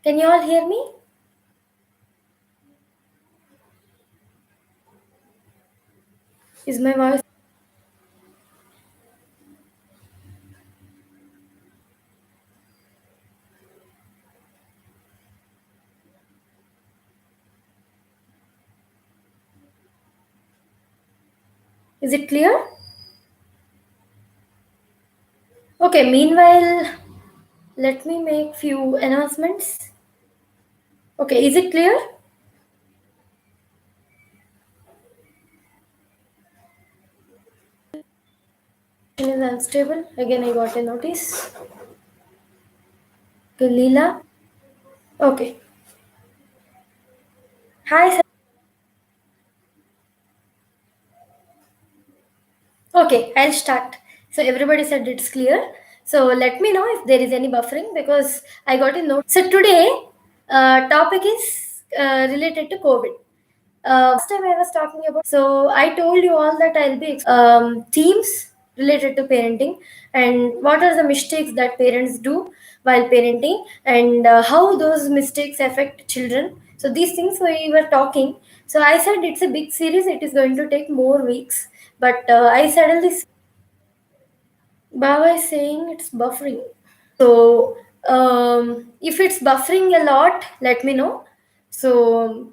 Can you all hear me? Is my voice? Is it clear? Okay, meanwhile, let me make few announcements. Okay, is it clear? It is unstable. Again, I got a notice. Okay, Leela. Okay. Hi, sir. Okay, I'll start. So everybody said it's clear. So let me know if there is any buffering because I got a note. So today, topic is related to COVID. Last time I was talking about, so I told you all that I'll be themes related to parenting and what are the mistakes that parents do while parenting and how those mistakes affect children. So these things we were talking. So I said it's a big series. It is going to take more weeks, but I suddenly Baba is saying it's buffering. So if it's buffering a lot, let me know. So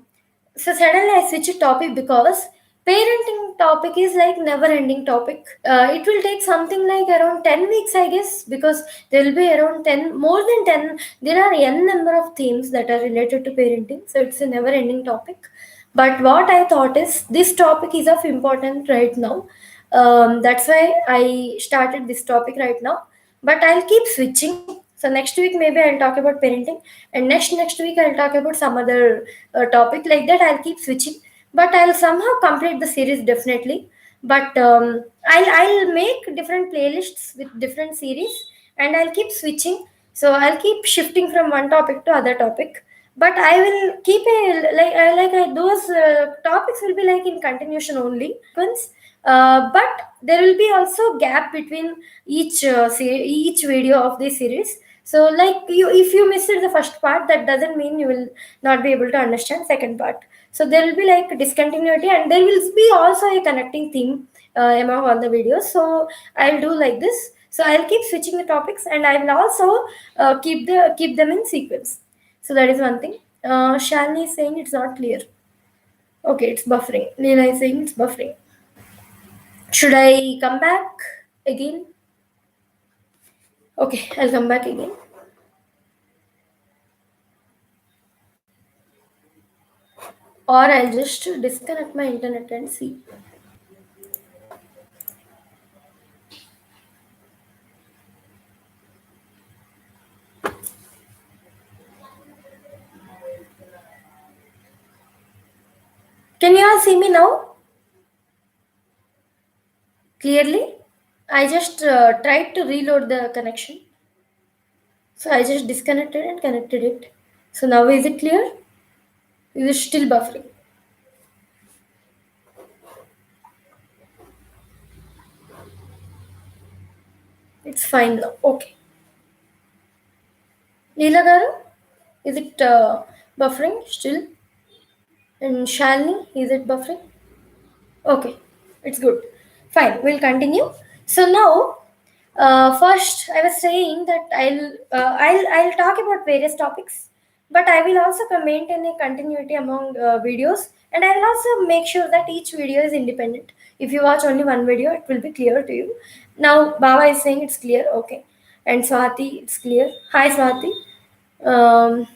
so suddenly I switch a topic because parenting topic is like never ending topic. It will take something like around 10 weeks, I guess, because there will be around 10, more than 10. There are n number of themes that are related to parenting. So it's a never ending topic. But what I thought is this topic is of importance right now. That's why I started this topic right now. But I'll keep switching. So next week maybe I'll talk about parenting, and next week I'll talk about some other topic like that. I'll keep switching, but I'll somehow complete the series definitely. But I'll make different playlists with different series, and I'll keep switching. So I'll keep shifting from one topic to other topic, but I will keep a those topics will be like in continuation only. But there will be also gap between each video of this series. So like you, if you missed the first part, that doesn't mean you will not be able to understand second part. So there will be like discontinuity, and there will be also a connecting theme among all the videos. So I'll do like this. So I'll keep switching the topics, and I will also keep them in sequence. So that is one thing. Shalini is saying it's not clear. Okay, it's buffering. Leela is saying it's buffering. Should I come back again? Okay, I'll come back again. Or I'll just disconnect my internet and see. Can you all see me now? Clearly? I just tried to reload the connection. So I just disconnected and connected it. So now is it clear? Is it still buffering? It's fine now. Okay. Leela Garu, is it buffering still? And Shalini, is it buffering? Okay, it's good. Fine, we'll continue. So now, first I was saying that I'll talk about various topics, but I will also maintain a continuity among videos, and I will also make sure that each video is independent. If you watch only one video, it will be clear to you. Now, Baba is saying it's clear. Okay, and Swati, it's clear. Hi, Swati. Um,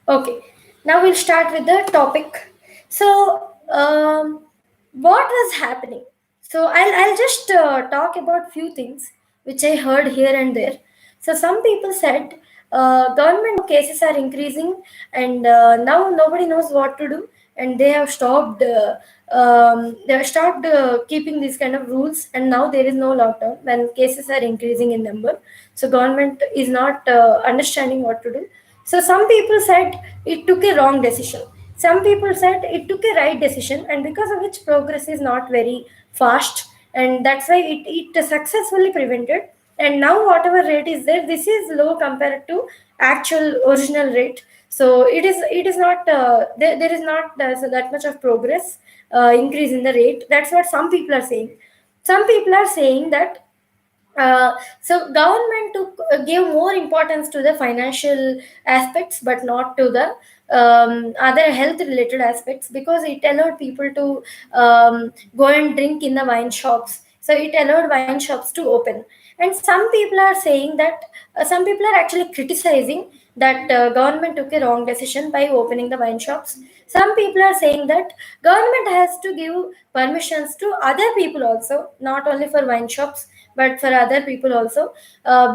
Okay, now we'll start with the topic. So, what was happening? So, I'll just talk about few things which I heard here and there. So, some people said government cases are increasing, and now nobody knows what to do, and they have stopped. They have stopped keeping these kind of rules, and now there is no lockdown when cases are increasing in number. So, government is not understanding what to do. So some people said it took a wrong decision. Some people said it took a right decision, and because of which progress is not very fast, and that's why it successfully prevented. and now whatever rate is there, this is low compared to actual original rate. So it is not there is not so that much of progress, increase in the rate. That's what some people are saying. Some people are saying that so government to give more importance to the financial aspects but not to the other health related aspects, because it allowed people to go and drink in the wine shops. So it allowed wine shops to open. And some people are saying that some people are actually criticizing that government took a wrong decision by opening the wine shops. Some people are saying that government has to give permissions to other people also, not only for wine shops but for other people also,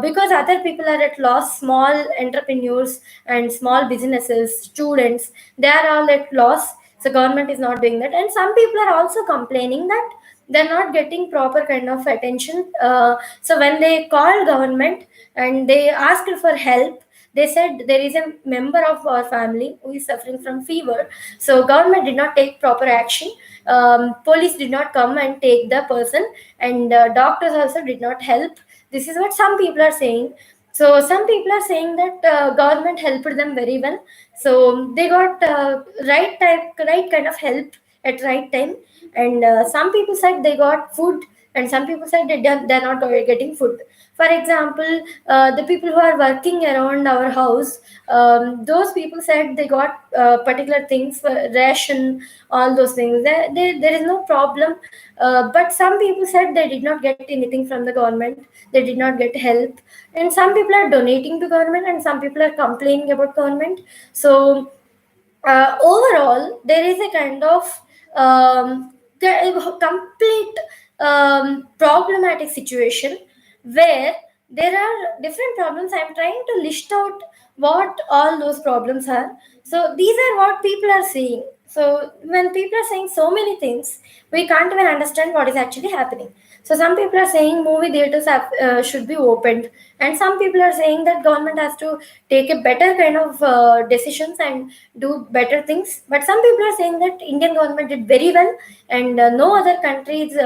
because other people are at loss. Small entrepreneurs and small businesses, students, they are all at loss. So government is not doing that. And some people are also complaining that they're not getting proper kind of attention. So when they called government and they asked for help, they said there is a member of our family who is suffering from fever. So government did not take proper action. Police did not come and take the person, and doctors also did not help. This is what some people are saying. So some people are saying that government helped them very well. So they got right kind of help at right time. And some people said they got food, and some people said they're not getting food. For example, the people who are working around our house, those people said they got particular things for ration, all those things. There is no problem. But some people said they did not get anything from the government. They did not get help. And some people are donating to government, and some people are complaining about government. So overall there is a kind of complete problematic situation where there are different problems. I'm trying to list out what all those problems are. So these are what people are saying. So when people are saying so many things, we can't even understand what is actually happening. So some people are saying movie theaters should be opened, and some people are saying that government has to take a better kind of decisions and do better things. But some people are saying that Indian government did very well, and no other country is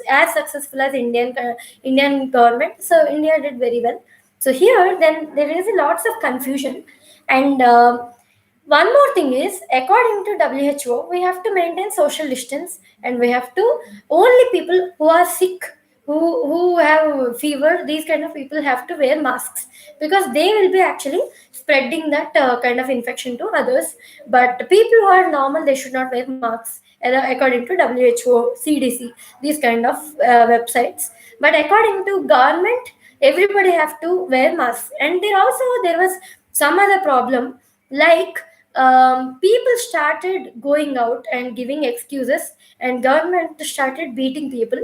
as successful as Indian government. So India did very well. So here, then there is lots of confusion. And one more thing is, according to WHO, we have to maintain social distance, and we have to only people who are sick, who have fever, these kind of people have to wear masks, because they will be actually spreading that kind of infection to others. But people who are normal, they should not wear masks, according to WHO, CDC, these kind of websites. But according to government, everybody have to wear masks. And there was some other problem, like people started going out and giving excuses, and government started beating people,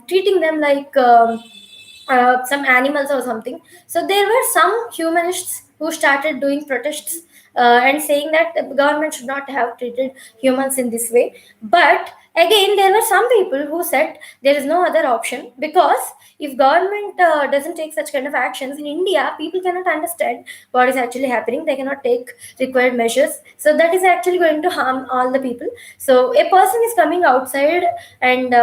treating them like some animals or something. So there were some humanists who started doing protests, and saying that the government should not have treated humans in this way. But again, there were some people who said there is no other option, because if government doesn't take such kind of actions in India, people cannot understand what is actually happening. They cannot take required measures. So that is actually going to harm all the people. So a person is coming outside and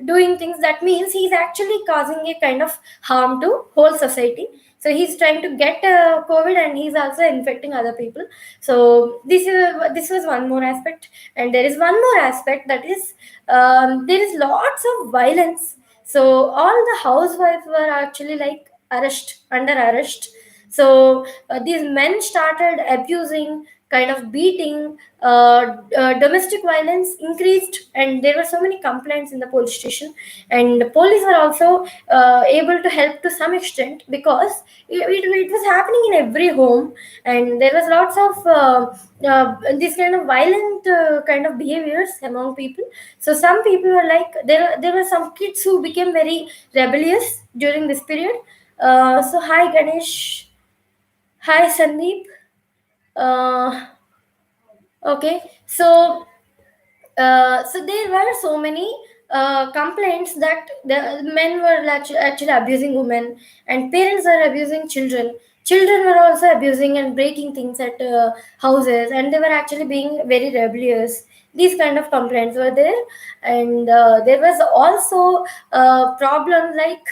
doing things, that means he's actually causing a kind of harm to whole society. So he's trying to get COVID, and he's also infecting other people. So this was one more aspect. And there is one more aspect, that is there is lots of violence. So all the housewives were actually like under arrest. So these men started abusing, kind of beating, domestic violence increased, and there were so many complaints in the police station. And the police were also able to help to some extent, because it was happening in every home. And there was lots of this kind of violent kind of behaviors among people. So some people were like, there were some kids who became very rebellious during this period. So hi Ganesh, hi Sandeep. uh, okay, so so there were so many complaints that the men were actually abusing women, and parents are abusing children. Children were also abusing and breaking things at houses, and they were actually being very rebellious. These kind of complaints were there. And there was also a problem like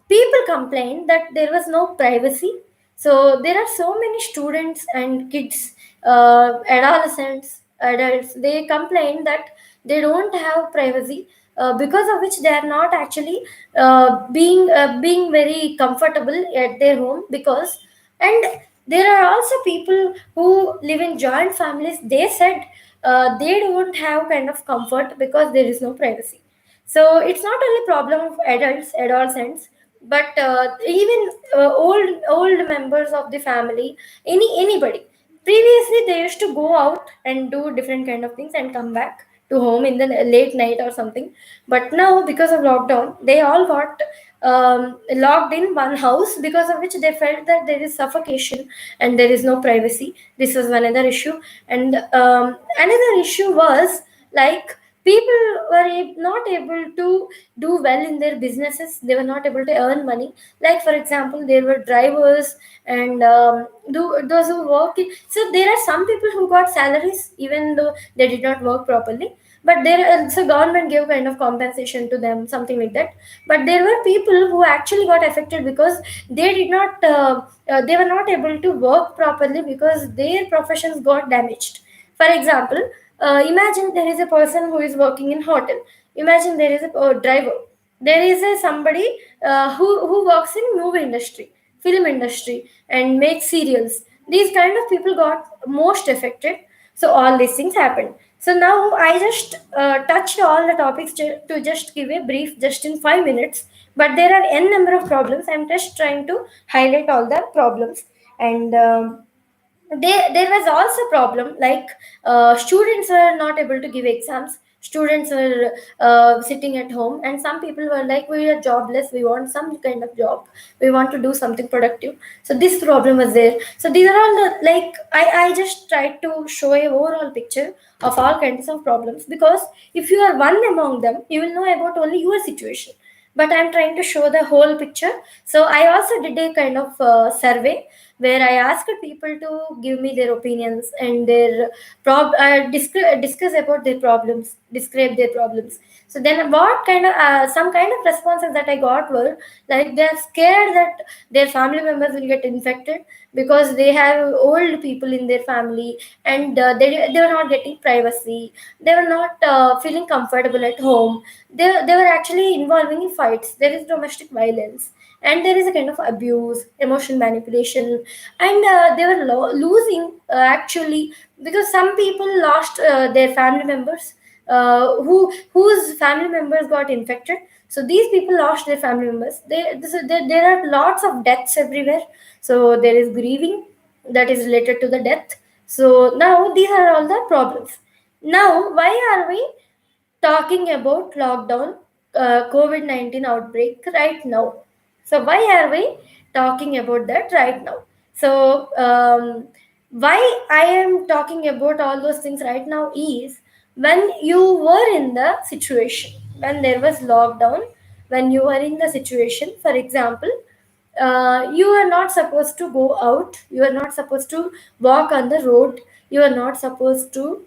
people complained that there was no privacy. So there are so many students and kids, adolescents, adults, they complain that they don't have privacy, because of which they are not actually being very comfortable at their home. Because, and there are also people who live in joint families, they said they don't have kind of comfort because there is no privacy. So it's not only problem of adults, adolescents, but even old members of the family, anybody. Previously they used to go out and do different kind of things and come back to home in the late night or something. But now, because of lockdown, they all got locked in one house, because of which they felt that there is suffocation and there is no privacy. This was another issue. And another issue was like, people were not able to do well in their businesses. They were not able to earn money. Like for example, there were drivers and those who work so there are some people who got salaries even though they did not work properly, but there so government gave kind of compensation to them, something like that. But there were people who actually got affected because they did not they were not able to work properly because their professions got damaged. For example, imagine there is a person who is working in hotel. Imagine there is a driver. There is a somebody who works in movie industry, film industry, and makes serials. These kind of people got most affected. So all these things happened. So now I just touched all the topics to just give a brief, just in 5 minutes. But there are n number of problems. I'm just trying to highlight all the problems. And there was also problem like students were not able to give exams. Students were sitting at home, and some people were like, we are jobless, we want some kind of job, we want to do something productive. So this problem was there. So these are all the, like, I just tried to show a overall picture of all kinds of problems, because if you are one among them, you will know about only your situation. But I'm trying to show the whole picture. So I also did a kind of survey where I asked people to give me their opinions and their discuss about their problems, describe their problems. So then, what kind of some kind of responses that I got were like, they're scared that their family members will get infected because they have old people in their family, and they were not getting privacy. They were not feeling comfortable at home. They were actually involving in fights. There is domestic violence, and there is a kind of abuse, emotion manipulation, and they were losing actually, because some people lost their family members, whose family members got infected. So these people lost their family members. There are lots of deaths everywhere. So there is grieving that is related to the death. So now these are all the problems. Now, why are we talking about lockdown, COVID-19 outbreak right now? So why are we talking about that right now? So why I am talking about all those things right now is, when you were in the situation, when there was lockdown, when you were in the situation, for example, you are not supposed to go out, you are not supposed to walk on the road, you are not supposed to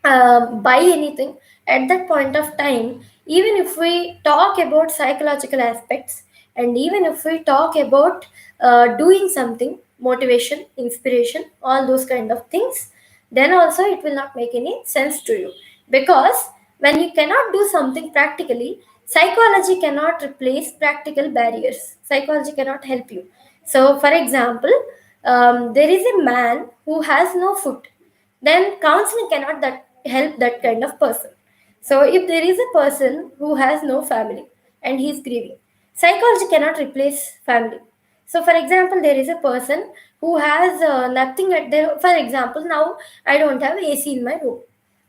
buy anything at that point of time. Even if we talk about psychological aspects, and even if we talk about doing something, motivation, inspiration, all those kind of things, then also it will not make any sense to you. Because when you cannot do something practically, psychology cannot replace practical barriers. Psychology cannot help you. So for example, there is a man who has no food, then counseling cannot that help that kind of person. So if there is a person who has no family and he is grieving, psychology cannot replace family. So for example, there is a person who has nothing at their, for example, now I don't have AC in my room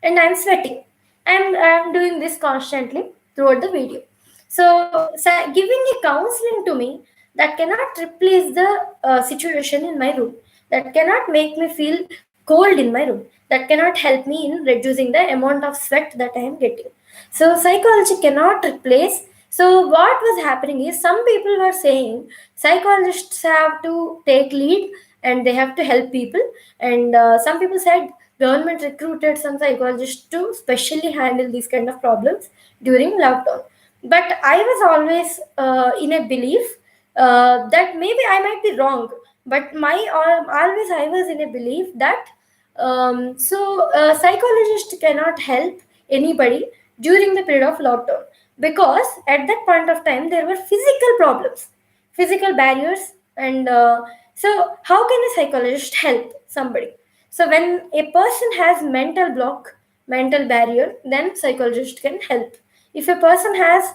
and I'm sweating, and I'm doing this constantly throughout the video. So giving a counseling to me, that cannot replace the situation in my room, that cannot make me feel cold in my room, that cannot help me in reducing the amount of sweat that I am getting. So psychology cannot replace. So what was happening is, some people were saying psychologists have to take lead and they have to help people. And some people said government recruited some psychologists to specially handle these kind of problems during lockdown. But I was always in a belief that maybe I might be wrong, but my always I was in a belief that psychologist cannot help anybody during the period of lockdown, because at that point of time there were physical problems, physical barriers, and so how can a psychologist help somebody? So when a person has mental block, mental barrier, then psychologist can help. If a person has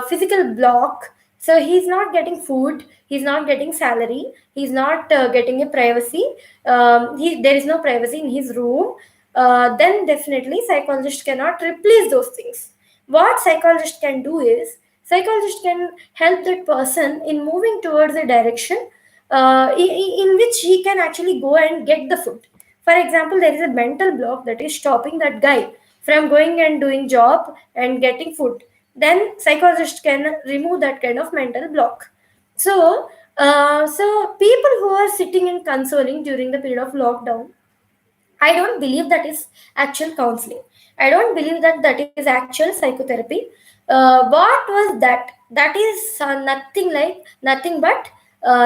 physical block, so he's not getting food, he's not getting salary, he's not getting a privacy, there is no privacy in his room, then definitely psychologist cannot replace those things. What psychologist can do is, psychologist can help that person in moving towards a direction in which he can actually go and get the food. For example, there is a mental block that is stopping that guy from going and doing job and getting food. Then psychologist can remove that kind of mental block. So people who are sitting in consoling during the period of lockdown, I don't believe that is actual counseling. I don't believe that that is actual psychotherapy. What was that? That is nothing but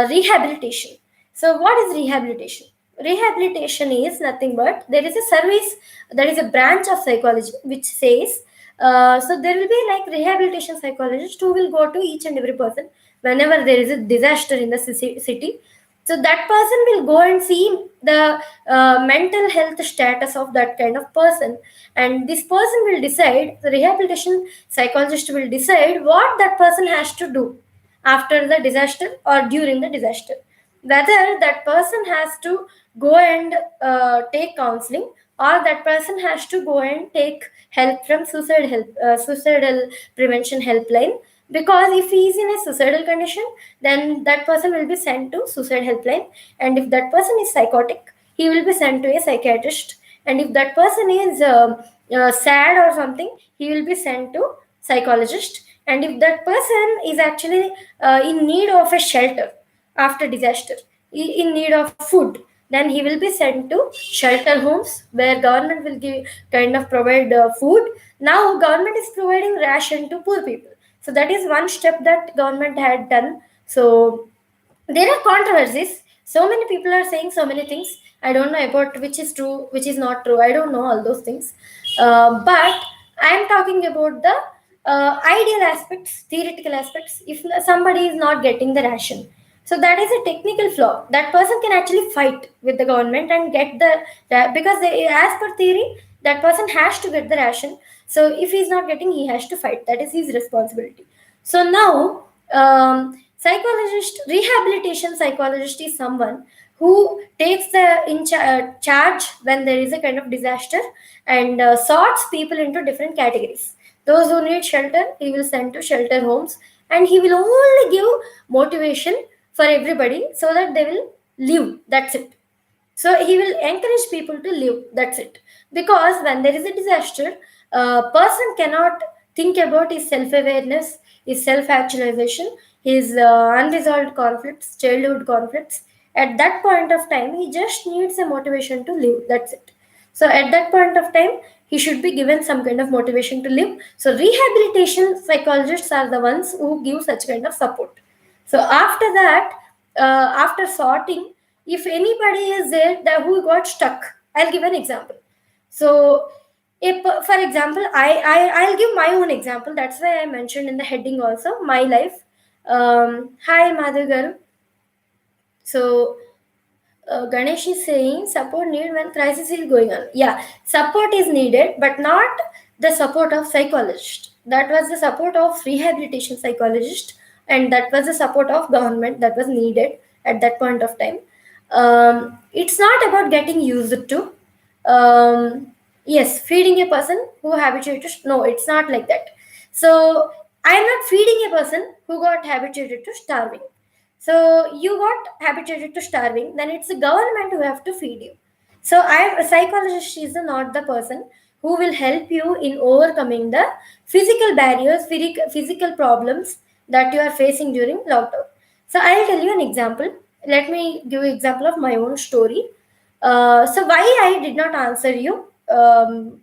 rehabilitation. So, what is rehabilitation? Rehabilitation is nothing but, there is a service, there is a branch of psychology which says, so there will be like rehabilitation psychologist who will go to each and every person whenever there is a disaster in the city. So that person will go and see the mental health status of that kind of person, and this person will decide, the rehabilitation psychologist will decide what that person has to do after the disaster or during the disaster, whether that person has to go and take counseling, or that person has to go and take help from suicidal prevention helpline. Because if he is in a suicidal condition, then that person will be sent to suicide helpline, and if that person is psychotic, he will be sent to a psychiatrist, and if that person is sad or something, he will be sent to psychologist, and if that person is actually in need of a shelter after disaster, in need of food, then he will be sent to shelter homes where government will give kind of provide food. Now government is providing ration to poor people, so that is one step that government had done. So there are controversies, so many people are saying so many things, I don't know about which is true, which is not true, I don't know all those things. But I am talking about the ideal aspects, theoretical aspects. If somebody is not getting the ration, so that is a technical flaw, that person can actually fight with the government and get the because as per theory, that person has to get the ration. So if he is not getting, he has to fight, that is his responsibility. So now, psychologist, rehabilitation psychologist is someone who takes the charge when there is a kind of disaster, and sorts people into different categories. Those who need shelter, he will send to shelter homes, and he will only give motivation for everybody so that they will live. That's it. So he will encourage people to live. That's it. Because when there is a disaster, a person cannot think about his self awareness, his self actualization, his unresolved conflicts, childhood conflicts. At that point of time, he just needs a motivation to live. That's it. So at that point of time, he should be given some kind of motivation to live. So rehabilitation psychologists are the ones who give such kind of support. So after that, after sorting, if anybody is there that who got stuck, I'll give an example. So if, for example, I'll give my own example, that's why I mentioned in the heading also my life. Hi Madhu garu. So Ganesh is saying support needed when crisis is going on. Yeah, support is needed, but not the support of psychologist. That was the support of rehabilitation psychologist, and that was the support of government that was needed at that point of time. It's not about getting used to. Yes, feeding a person who habituated. No, it's not like that. So I am not feeding a person who got habituated to starving. So you got habituated to starving, then it's the government who have to feed you. So a psychologist is not the person who will help you in overcoming the physical barriers, physical problems that you are facing during lockdown. So I'll tell you an example. Let me give you an example of my own story. So why I did not answer you?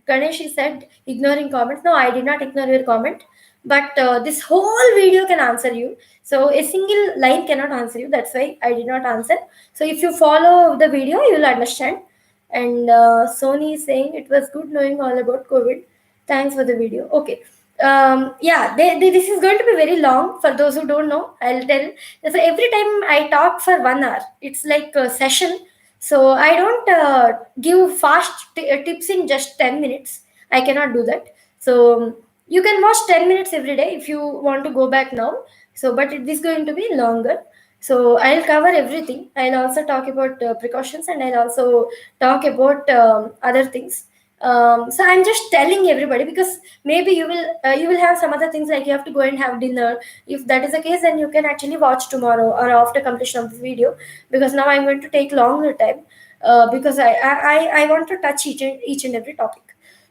Ganesh said ignoring comments. No, I did not ignore your comment. but this whole video can answer you. So a single line cannot answer you. That's why I did not answer. So if you follow the video, you will understand. And Sony is saying it was good knowing all about COVID. Thanks for the video. Okay. Yeah, this is going to be very long. For those who don't know, I'll tell. So every time I talk for 1 hour, it's like a session. So I don't give fast tips in just 10 minutes. I cannot do that. So you can watch 10 minutes every day if you want to go back now. So but it is going to be longer. So I'll cover everything. I'll also talk about precautions, and I'll also talk about other things. So I'm just telling everybody, because maybe you will have some other things, like you have to go and have dinner. If that is the case, then you can actually watch tomorrow or after completion of the video, because now I'm going to take longer time, because I want to touch each and every topic.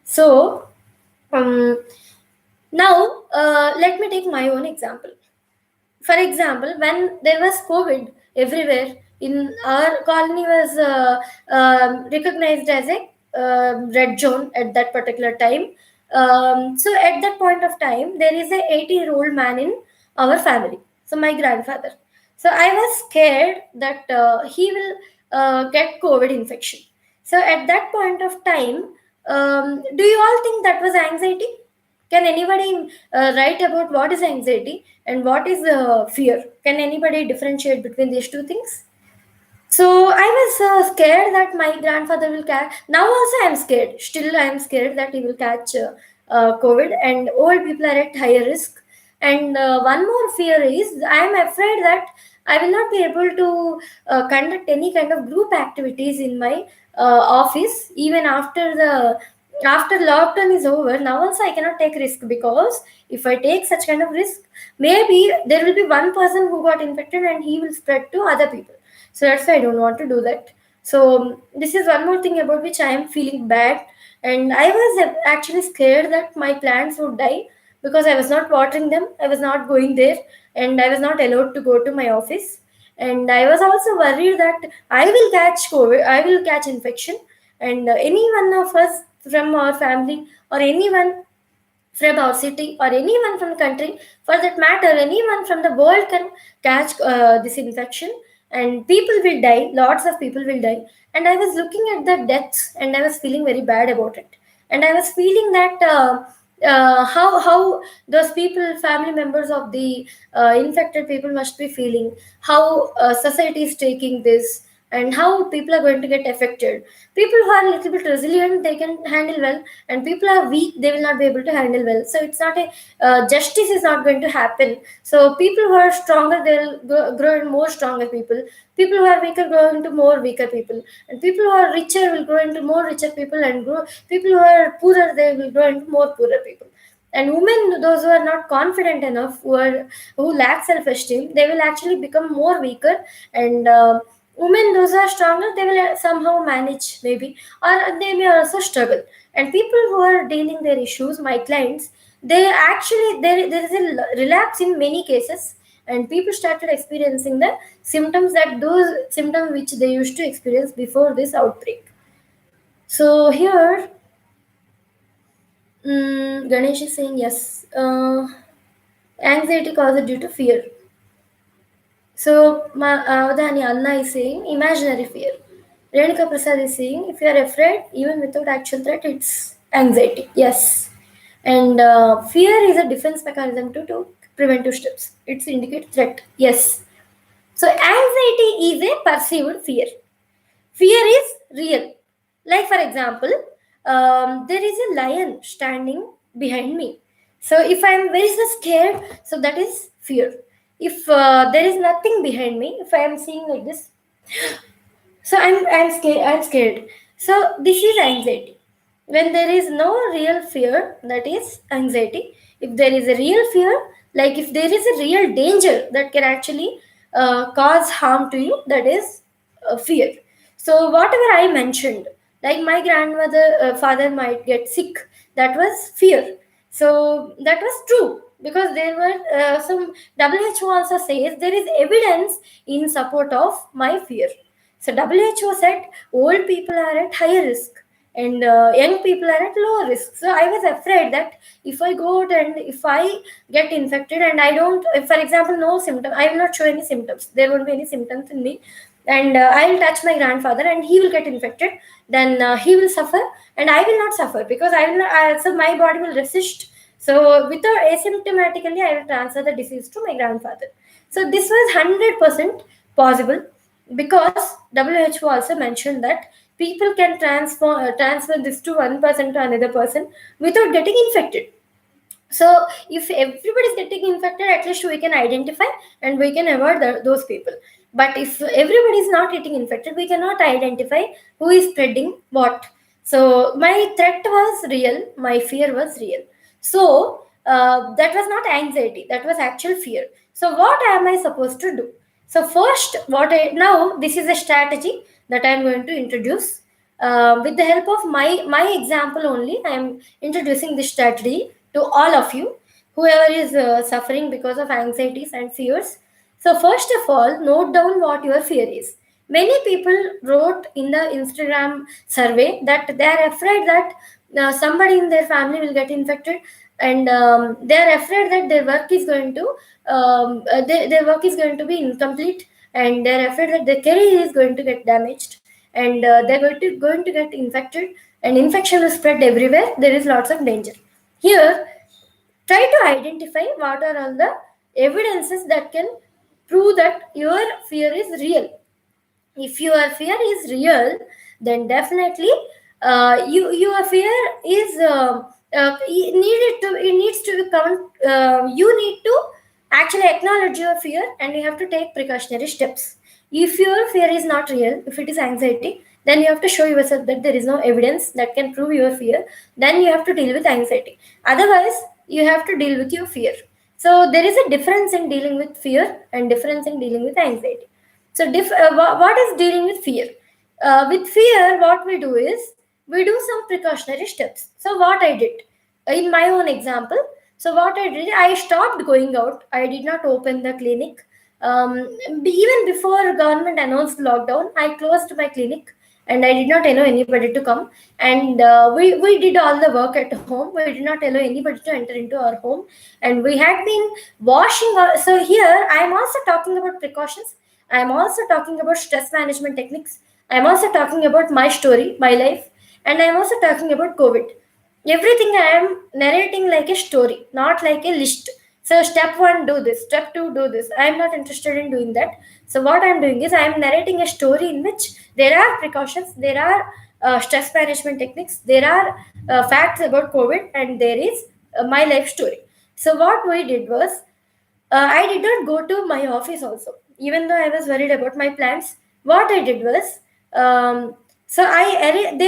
So um, now let me take my own example. For example, when there was COVID everywhere, in our colony was recognized as a red zone at that particular time. So at that point of time, there is a 80-year-old man in our family. So my grandfather. So I was scared that he will get COVID infection. So at that point of time, do you all think that was anxiety? Can anybody write about what is anxiety and what is fear? Can anybody differentiate between these two things? So I was scared that my grandfather will catch. Now also I am scared. Still I am scared that he will catch COVID, and old people are at higher risk. And one more fear is I am afraid that I will not be able to conduct any kind of group activities in my office even after lockdown is over. Now also I cannot take risk, because if I take such kind of risk, maybe there will be one person who got infected and he will spread to other people. So that's why I don't want to do that. So this is one more thing about which I am feeling bad. And I was actually scared that my plants would die, because I was not watering them, I was not going there, and I was not allowed to go to my office. And I was also worried that I will catch COVID, I will catch infection, and any one of us from our family, or anyone from our city, or anyone from the country, for that matter anyone from the world, can catch this infection, and people will die, lots of people will die. And I was looking at the deaths, and I was feeling very bad about it. And I was feeling that how those people, family members of the infected people, must be feeling, how society is taking this, and how people are going to get affected. People who are a little bit resilient, they can handle well, and people are weak, they will not be able to handle well. So it's not a justice is not going to happen. So people who are stronger, they will grow into more stronger people. People who are weaker grow into more weaker people, and people who are richer will grow into more richer people, and grow people who are poorer, they will grow into more poorer people. And women, those who are not confident enough, who lack self-esteem, they will actually become more weaker. And women, those who are stronger, they will somehow manage maybe, or they may also struggle. And people who are dealing their issues, my clients, they actually, there is a relapse in many cases, and people started experiencing the symptoms, that those symptoms which they used to experience before this outbreak. So here, Ganesh is saying yes. Anxiety caused due to fear. So Avadhani Anna is saying imaginary fear. Renuka Prasad is saying if you are afraid, even without actual threat, it's anxiety. Yes. And fear is a defense mechanism to preventive steps. It's indicate threat. Yes. So anxiety is a perceived fear. Fear is real. Like for example, there is a lion standing behind me. So if I'm very scared, so that is fear. If there is nothing behind me, if I am seeing like this, so I'm scared. I'm scared. So this is anxiety. When there is no real fear, that is anxiety. If there is a real fear, like if there is a real danger that can actually cause harm to you, that is fear. So whatever I mentioned, like my grandmother, father might get sick, that was fear. So that was true, because there were some WHO also says there is evidence in support of my fear. So WHO said old people are at higher risk, and young people are at lower risk. So I was afraid that if I go out and if I get infected and I don't, if, for example, no symptom, I will not show any symptoms, there won't be any symptoms in me, and I will touch my grandfather and he will get infected, then he will suffer and I will not suffer, because I will not, so my body will resist. So without asymptomatically, I will transfer the disease to my grandfather. So this was 100% possible, because WHO also mentioned that people can transfer this to one person to another person without getting infected. So if everybody is getting infected, at least we can identify and we can avoid those people. But if everybody is not getting infected, we cannot identify who is spreading what. So my threat was real, my fear was real. So that was not anxiety, that was actual fear. So what am I supposed to do? So first, now this is a strategy that I am going to introduce. With the help of my example only, I am introducing this strategy to all of you, whoever is suffering because of anxieties and fears. So first of all, note down what your fear is. Many people wrote in the Instagram survey that they are afraid that somebody in their family will get infected, and they are afraid that their work is going to their work is going to be incomplete, and they are afraid that their career is going to get damaged, and they're going to get infected, and infection will spread everywhere, there is lots of danger. Here, try to identify what are all the evidences that can prove that your fear is real. If your fear is real, then definitely your fear is it needs to become, you need to actually acknowledge your fear, and you have to take precautionary steps. If your fear is not real, if it is anxiety, then you have to show yourself that there is no evidence that can prove your fear, then you have to deal with anxiety. Otherwise, you have to deal with your fear. So there is a difference in dealing with fear and difference in dealing with anxiety. So what is dealing with fear? With fear, what we do is we do some precautionary steps. So what I did in my own example, so what I did, I stopped going out. I did not open the clinic. Even before government announced lockdown, I closed my clinic and I did not allow anybody to come. And we did all the work at home. We did not allow anybody to enter into our home. And we had been washing. So here I am also talking about precautions. I am also talking about stress management techniques. I am also talking about my story, my life, and I am also talking about COVID. Everything I am narrating like a story, not like a list. So, step one, do this. Step two, do this. I am not interested in doing that. So, what I am doing is I am narrating a story in which there are precautions, there are stress management techniques, there are facts about COVID, and there is my life story. So, what we did was I did not go to my office also, even though I was worried about my plans. What I did was, there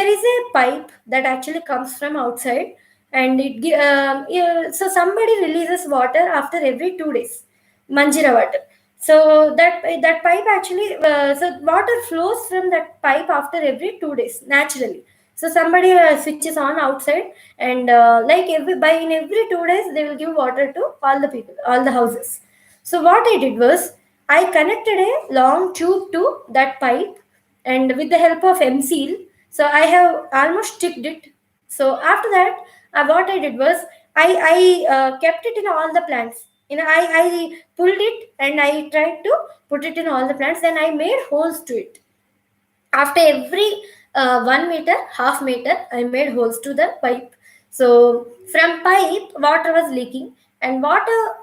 is a pipe that actually comes from outside, and yeah, so somebody releases water after every 2 days, manjira water. So that pipe actually, so water flows from that pipe after every 2 days naturally. So somebody switches on outside, and like in every 2 days they will give water to all the people, all the houses. So what I did was I connected a long tube to that pipe, and with the help of M-seal, so I have almost sticked it. So after that, what I did was I kept it in all the plants. I pulled it and I tried to put it in all the plants. Then I made holes to it. After every 1 meter, half meter, I made holes to the pipe. So from pipe, water was leaking, and water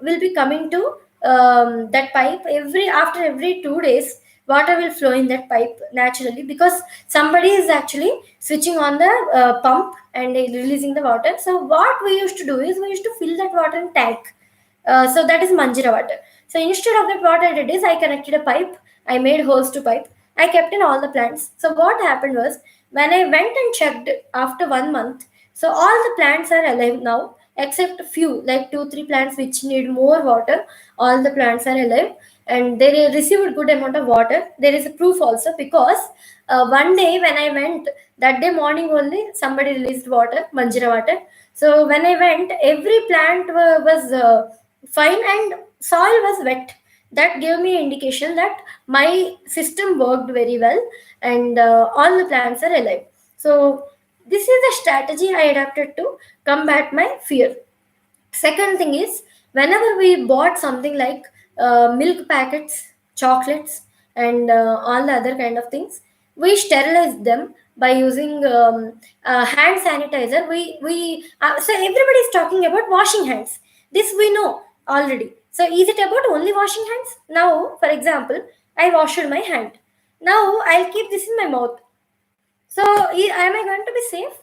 will be coming to that pipe after every 2 days. Water will flow in that pipe naturally, because somebody is actually switching on the pump and releasing the water. So what we used to do is we used to fill that water in tank. So that is manjira water. So instead of that, what I did is I connected a pipe. I made holes to pipe. I kept in all the plants. So what happened was, when I went and checked after 1 month, so all the plants are alive now, except a few, like 2-3 plants which need more water. All the plants are alive, and they received good amount of water. There is a proof also, because one day when I went, that day morning only, somebody released water, manjira water. So when I went, every plant was fine and soil was wet. That gave me an indication that my system worked very well, and all the plants are alive. So this is the strategy I adapted to combat my fear. Second thing is, whenever we bought something like milk packets, chocolates, and all the other kind of things, we sterilize them by using hand sanitizer. So everybody is talking about washing hands. This we know already. So is it about only washing hands? Now, for example, I washed my hand. Now I'll keep this in my mouth. So, am I going to be safe?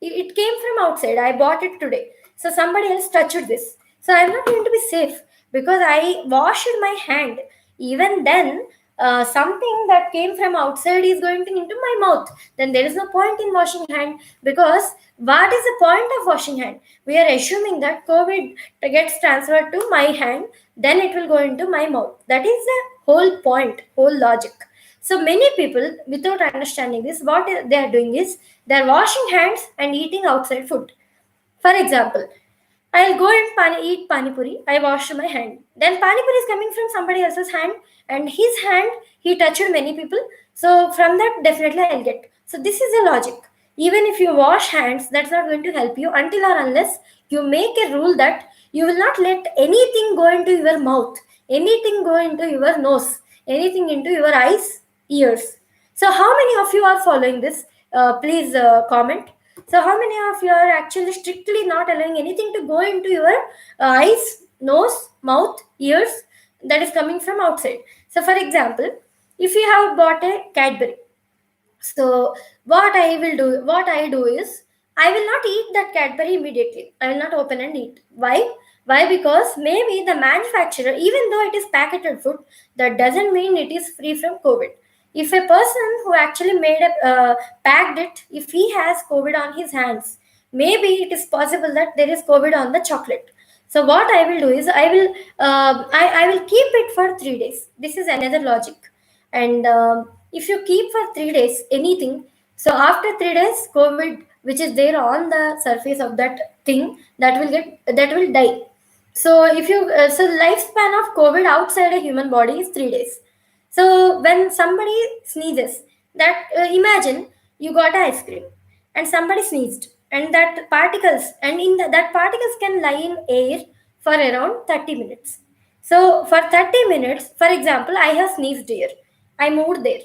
It came from outside. I bought it today. So, somebody else touched this. So, I'm not going to be safe because I washed my hand. Even then, something that came from outside is going to into my mouth. Then there is no point in washing hand, because what is the point of washing hand? We are assuming that COVID gets transferred to my hand, then it will go into my mouth. That is the whole point, whole logic. So many people, without understanding this, what they are doing is they are washing hands and eating outside food. For example, I'll go and eat pani puri. I wash my hand. Then pani puri is coming from somebody else's hand, and his hand he touched many people. So from that, definitely I'll get. So this is the logic. Even if you wash hands, that's not going to help you until or unless you make a rule that you will not let anything go into your mouth, anything go into your nose, anything into your eyes, ears. So how many of you are following this? Please comment. So, how many of you are actually strictly not allowing anything to go into your eyes, nose, mouth, ears that is coming from outside? So, for example, if you have bought a Cadbury, so what I do is, I will not eat that Cadbury immediately. I will not open and eat. Why? Because maybe the manufacturer, even though it is packaged food, that doesn't mean it is free from COVID. If a person who actually packed it, if he has COVID on his hands, maybe it is possible that there is COVID on the chocolate. So what I will do is, I will keep it for 3 days. This is another logic. And if you keep for 3 days anything, so after 3 days, COVID which is there on the surface of that thing, that will die. So if you so lifespan of COVID outside a human body is 3 days. So when somebody sneezes, that imagine you got ice cream and somebody sneezed, and that particles can lie in air for around 30 minutes. So for 30 minutes, for example, I have sneezed here, I moved there,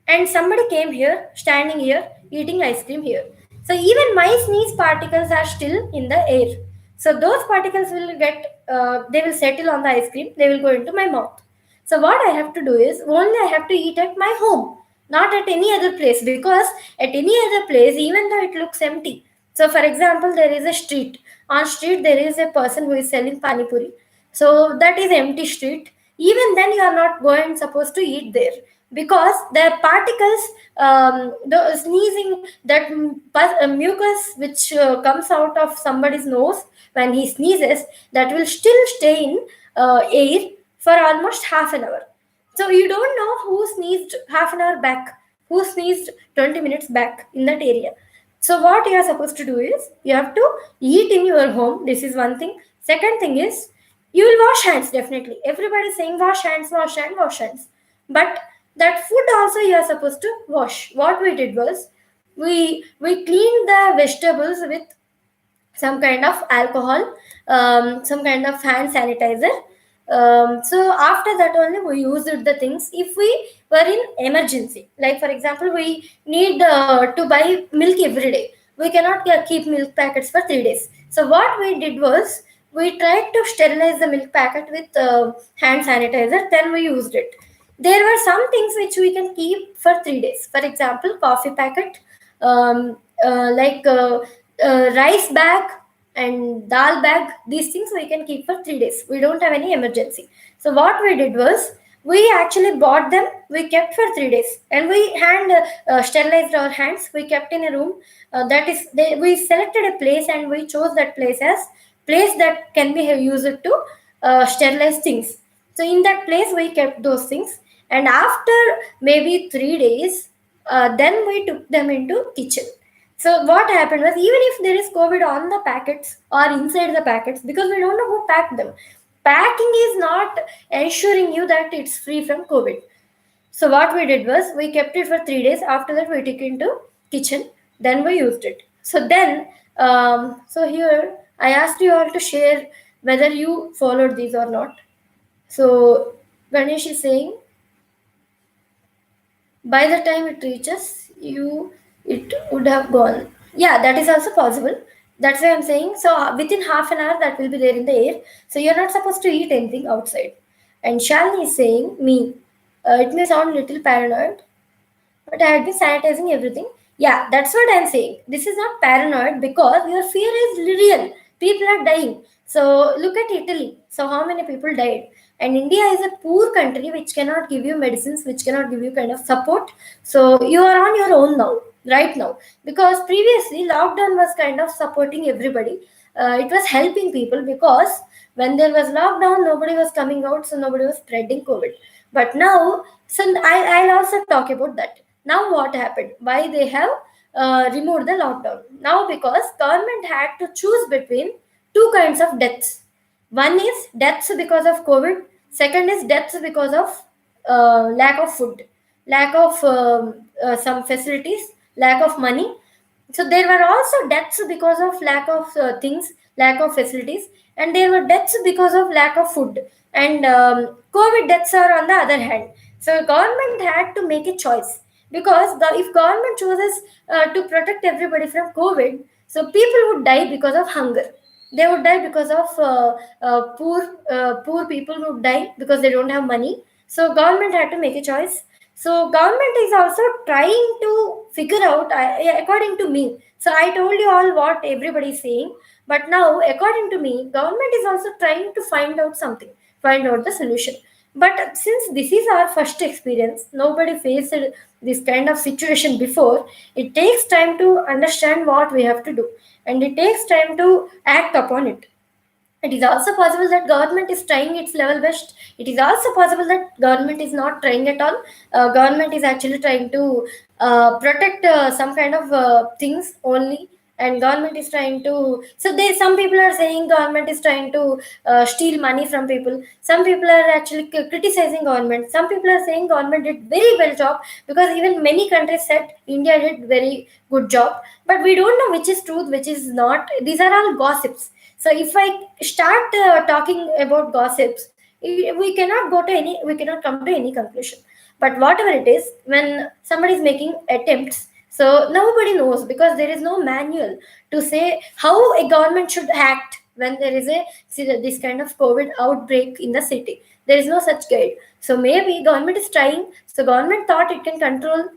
and somebody came here, standing here, eating ice cream here. So even my sneeze particles are still in the air. So those particles will they will settle on the ice cream. They will go into my mouth. So what I have to do is, only I have to eat at my home, not at any other place, because at any other place, even though it looks empty. So for example, there is a street. On street there is a person who is selling pani puri. So that is empty street. Even then you are not going supposed to eat there, because the particles, the sneezing, that mucus which comes out of somebody's nose when he sneezes, that will still stay in air for almost half an hour. So you don't know who sneezed half an hour back, who sneezed 20 minutes back in that area. So what you are supposed to do is, you have to eat in your home. This is one thing. Second thing is, you will wash hands. Definitely everybody is saying wash hands, wash hands, wash hands, but that food also you are supposed to wash. What we did was, we cleaned the vegetables with some kind of alcohol, some kind of hand sanitizer. So after that only we used the things. If we were in emergency, like for example, we need to buy milk every day, we cannot keep milk packets for 3 days. So what we did was, we tried to sterilize the milk packet with hand sanitizer, then we used it. There were some things which we can keep for 3 days. For example, coffee packet, like rice bag and dal bag. These things we can keep for 3 days. We don't have any emergency. So what we did was, we actually bought them. We kept for 3 days, and we hand sterilized our hands. We kept in a room. We selected a place, and we chose that place as place that can be used to sterilize things. So in that place we kept those things, and after maybe 3 days, then we took them into kitchen. So what happened was, even if there is COVID on the packets or inside the packets, because we don't know who packed them, packing is not ensuring you that it's free from COVID. So what we did was, we kept it for 3 days. After that, we took it into kitchen. then we used it. So then, so here I asked you all to share whether you followed these or not. So Ganesh is saying by the time it reaches you, it would have gone. Yeah, that is also possible. That's why I'm saying. So within half an hour, that will be there in the air. So you're not supposed to eat anything outside. And Shalini is saying, me. It may sound little paranoid, but I had been sanitizing everything. Yeah, that's what I'm saying. This is not paranoid because your fear is real. People are dying. So look at Italy. So how many people died? And India is a poor country which cannot give you medicines, which cannot give you kind of support. So you are on your own now, right now. Because previously lockdown was kind of supporting everybody. It was helping people because when there was lockdown, nobody was coming out, so nobody was spreading COVID. But now, so I'll also talk about that. Now what happened? Why they have removed the lockdown? Now because government had to choose between two kinds of deaths. One is deaths because of COVID. Second is deaths because of lack of food, lack of some facilities, lack of money. So there were also deaths because of lack of things, lack of facilities, and there were deaths because of lack of food. And COVID deaths are on the other hand. So government had to make a choice because if government chooses to protect everybody from COVID, so people would die because of hunger. They would die because of poor people would die because they don't have money. So government had to make a choice. So government is also trying to figure out, according to me. So I told you all what everybody is saying, but now according to me, government is also trying to find out something, find out the solution. But since this is our first experience, nobody faced this kind of situation before. It takes time to understand what we have to do, and it takes time to act upon it. It is also possible that government is trying its level best. It is also possible that government is not trying at all. Government is actually trying to protect some kind of things only, and government is trying to. So they, some people are saying government is trying to steal money from people. Some people are actually criticizing government. Some people are saying government did very well job because even many countries said India did very good job. But we don't know which is truth, which is not. These are all gossips. So if I start talking about gossips, we cannot go to any, we cannot come to any conclusion. But whatever it is, when somebody is making attempts, so nobody knows because there is no manual to say how a government should act when there is a, see, this kind of COVID outbreak in the city. There is no such guide. So maybe government is trying. So government thought it can control,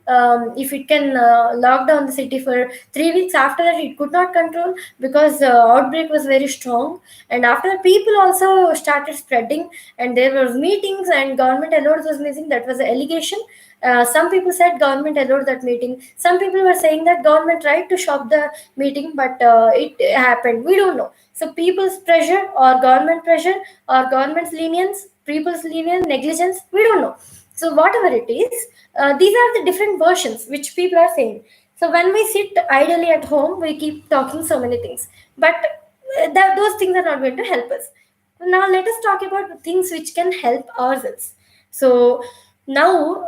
if it can lock down the city for 3 weeks. After that it could not control because outbreak was very strong, and after that, people also started spreading, and there were meetings and government allowed those meetings. That was the allegation. Some people said government allowed that meeting. Some people were saying that government tried to stop the meeting, but it happened. We don't know. So people's pressure or government pressure or government's lenience, people's lenience, negligence, we don't know. So whatever it is, these are the different versions which people are saying. So when we sit idly at home, we keep talking so many things, but those things are not going to help us. Now let us talk about things which can help ourselves. So now,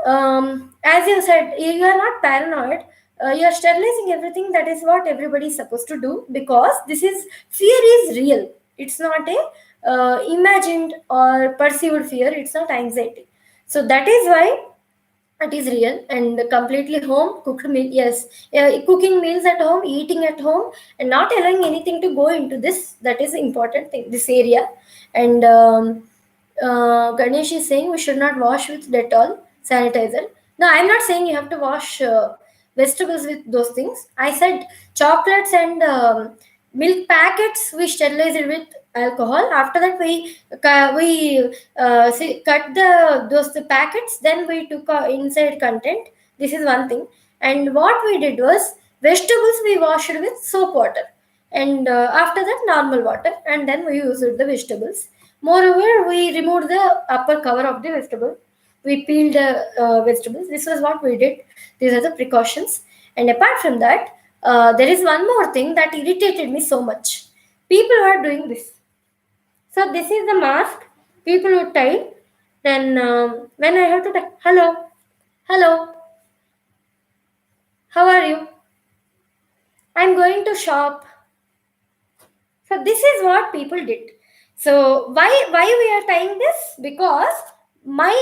as you said, you are not paranoid. You are sterilizing everything. That is what everybody is supposed to do because this is, fear is real. It's not a imagined or perceived fear. It's not anxiety. So that is why it is real and completely home cooked meal. Yes, cooking meals at home, eating at home, and not allowing anything to go into this. That is important thing. This area, and Ganesh is saying we should not wash with Dettol sanitizer. No, I'm not saying you have to wash vegetables with those things. I said chocolates and milk packets we sterilize it with alcohol. After that, cut the packets. Then we took inside content. This is one thing. And what we did was vegetables we washed with soap water, and after that normal water, and then we used the vegetables. Moreover, we removed the upper cover of the vegetable. We peeled the vegetables. This was what we did. These are the precautions. And apart from that, there is one more thing that irritated me so much. People are doing this. So this is the mask people would tie. Then when I have to tie, hello, hello, how are you? I'm going to shop. So this is what people did. So why we are tying this? Because my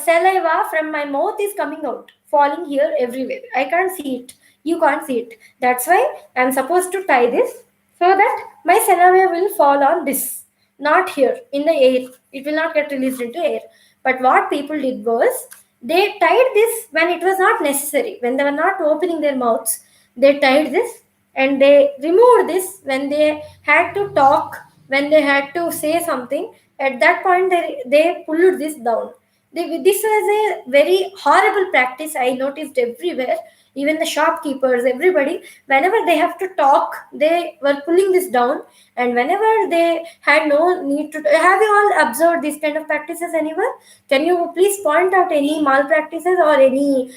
saliva from my mouth is coming out, falling here everywhere. I can't see it. You can't see it. That's why I'm supposed to tie this so that my saliva will fall on this, not here in the air. It will not get released into air. But what people did was they tied this when it was not necessary, when they were not opening their mouths. They tied this and they removed this when they had to talk, when they had to say something. At that point they pulled this down. This was a very horrible practice I noticed everywhere. Even the shopkeepers, everybody, whenever they have to talk, they were pulling this down. And whenever they had no need to, have you all observed these kind of practices anywhere? Can you please point out any malpractices or any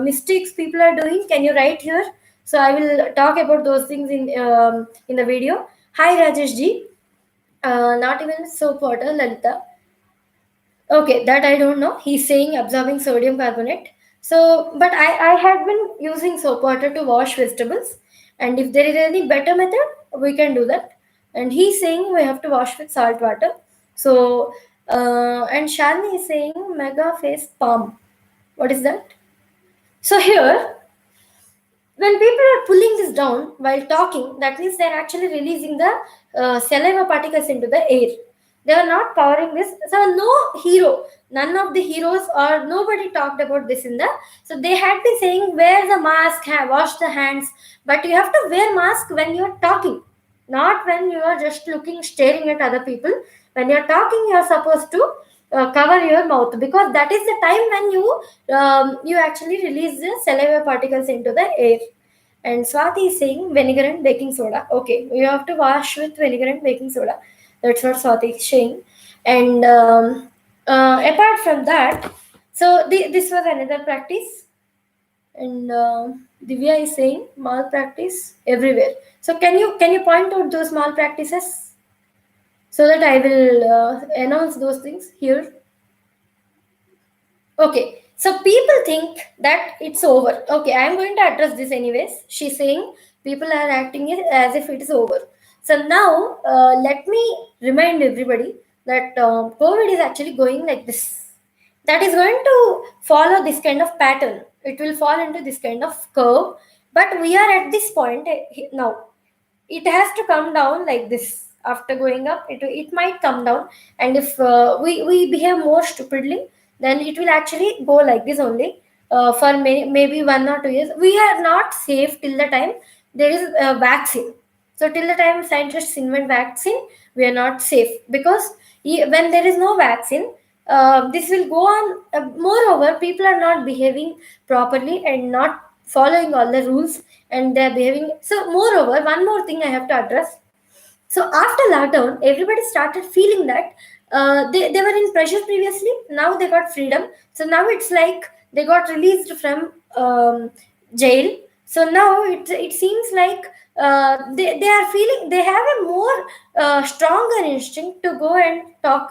mistakes people are doing? Can you write here? So I will talk about those things in the video. Hi Rajesh ji. Not even soap water, Lalita. Okay, that I don't know. He's saying absorbing sodium carbonate. So, but I had been using soap water to wash vegetables, and if there is any better method, we can do that. And he's saying we have to wash with salt water. So, and Shalini is saying mega face palm. What is that? So here, when people are pulling this down while talking, that means they're actually releasing the saliva particles into the air. They are not powering this. So no hero, none of the heroes or nobody talked about this in the. So they had been saying wear the mask, wash the hands, but you have to wear mask when you are talking, not when you are just looking, staring at other people. When you are talking, you are supposed to cover your mouth, because that is the time when you actually release the saliva particles into the air. And Swati is saying vinegar and baking soda. Okay, you have to wash with vinegar and baking soda. That's what Swati is saying. And apart from that, so this was another practice. And Divya is saying malpractice everywhere. So can you point out those malpractices so that I will announce those things here? Okay, so people think that it's over. Okay, I am going to address this anyways. She's saying people are acting it as if it is over. So now, let me remind everybody that COVID is actually going like this. That is going to follow this kind of pattern. It will fall into this kind of curve. But we are at this point now. It has to come down like this. After going up, it might come down. And if we behave more stupidly, then it will actually go like this only for maybe 1 or 2 years. We are not safe till the time there is a vaccine. So till the time scientists invent vaccine, we are not safe, because when there is no vaccine, this will go on. Moreover, people are not behaving properly and not following all the rules, and they're behaving. So moreover, one more thing I have to address. So after lockdown, everybody started feeling that they were in pressure previously. Now they got freedom. So now it's like they got released from jail. So now it seems like they are feeling they have a more stronger instinct to go and talk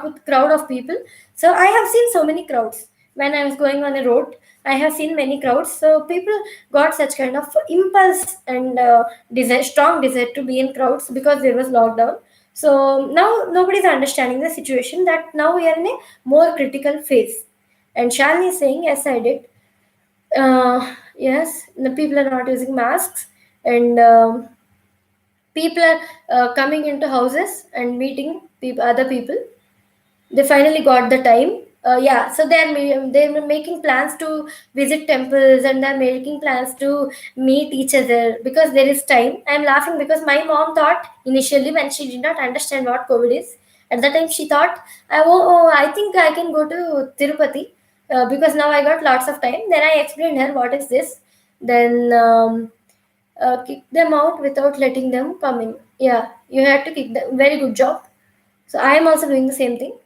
with crowd of people. So I have seen so many crowds when I was going on a road. I have seen many crowds. So people got such kind of impulse and desire, strong desire to be in crowds because there was lockdown. So now nobody's understanding the situation, that now we are in a more critical phase. And Shalini is saying, yes, I did. Yes, the people are not using masks, and people are coming into houses and meeting other people. They finally got the time. Yeah, so they're making plans to visit temples, and they're making plans to meet each other because there is time. I'm laughing because my mom thought initially, when she did not understand what COVID is, at that time she thought, I think I can go to Tirupati because now I got lots of time. Then I explained her what is this. Then kick them out without letting them come in. Yeah, you had to kick them. Very good job. So I am also doing the same thing,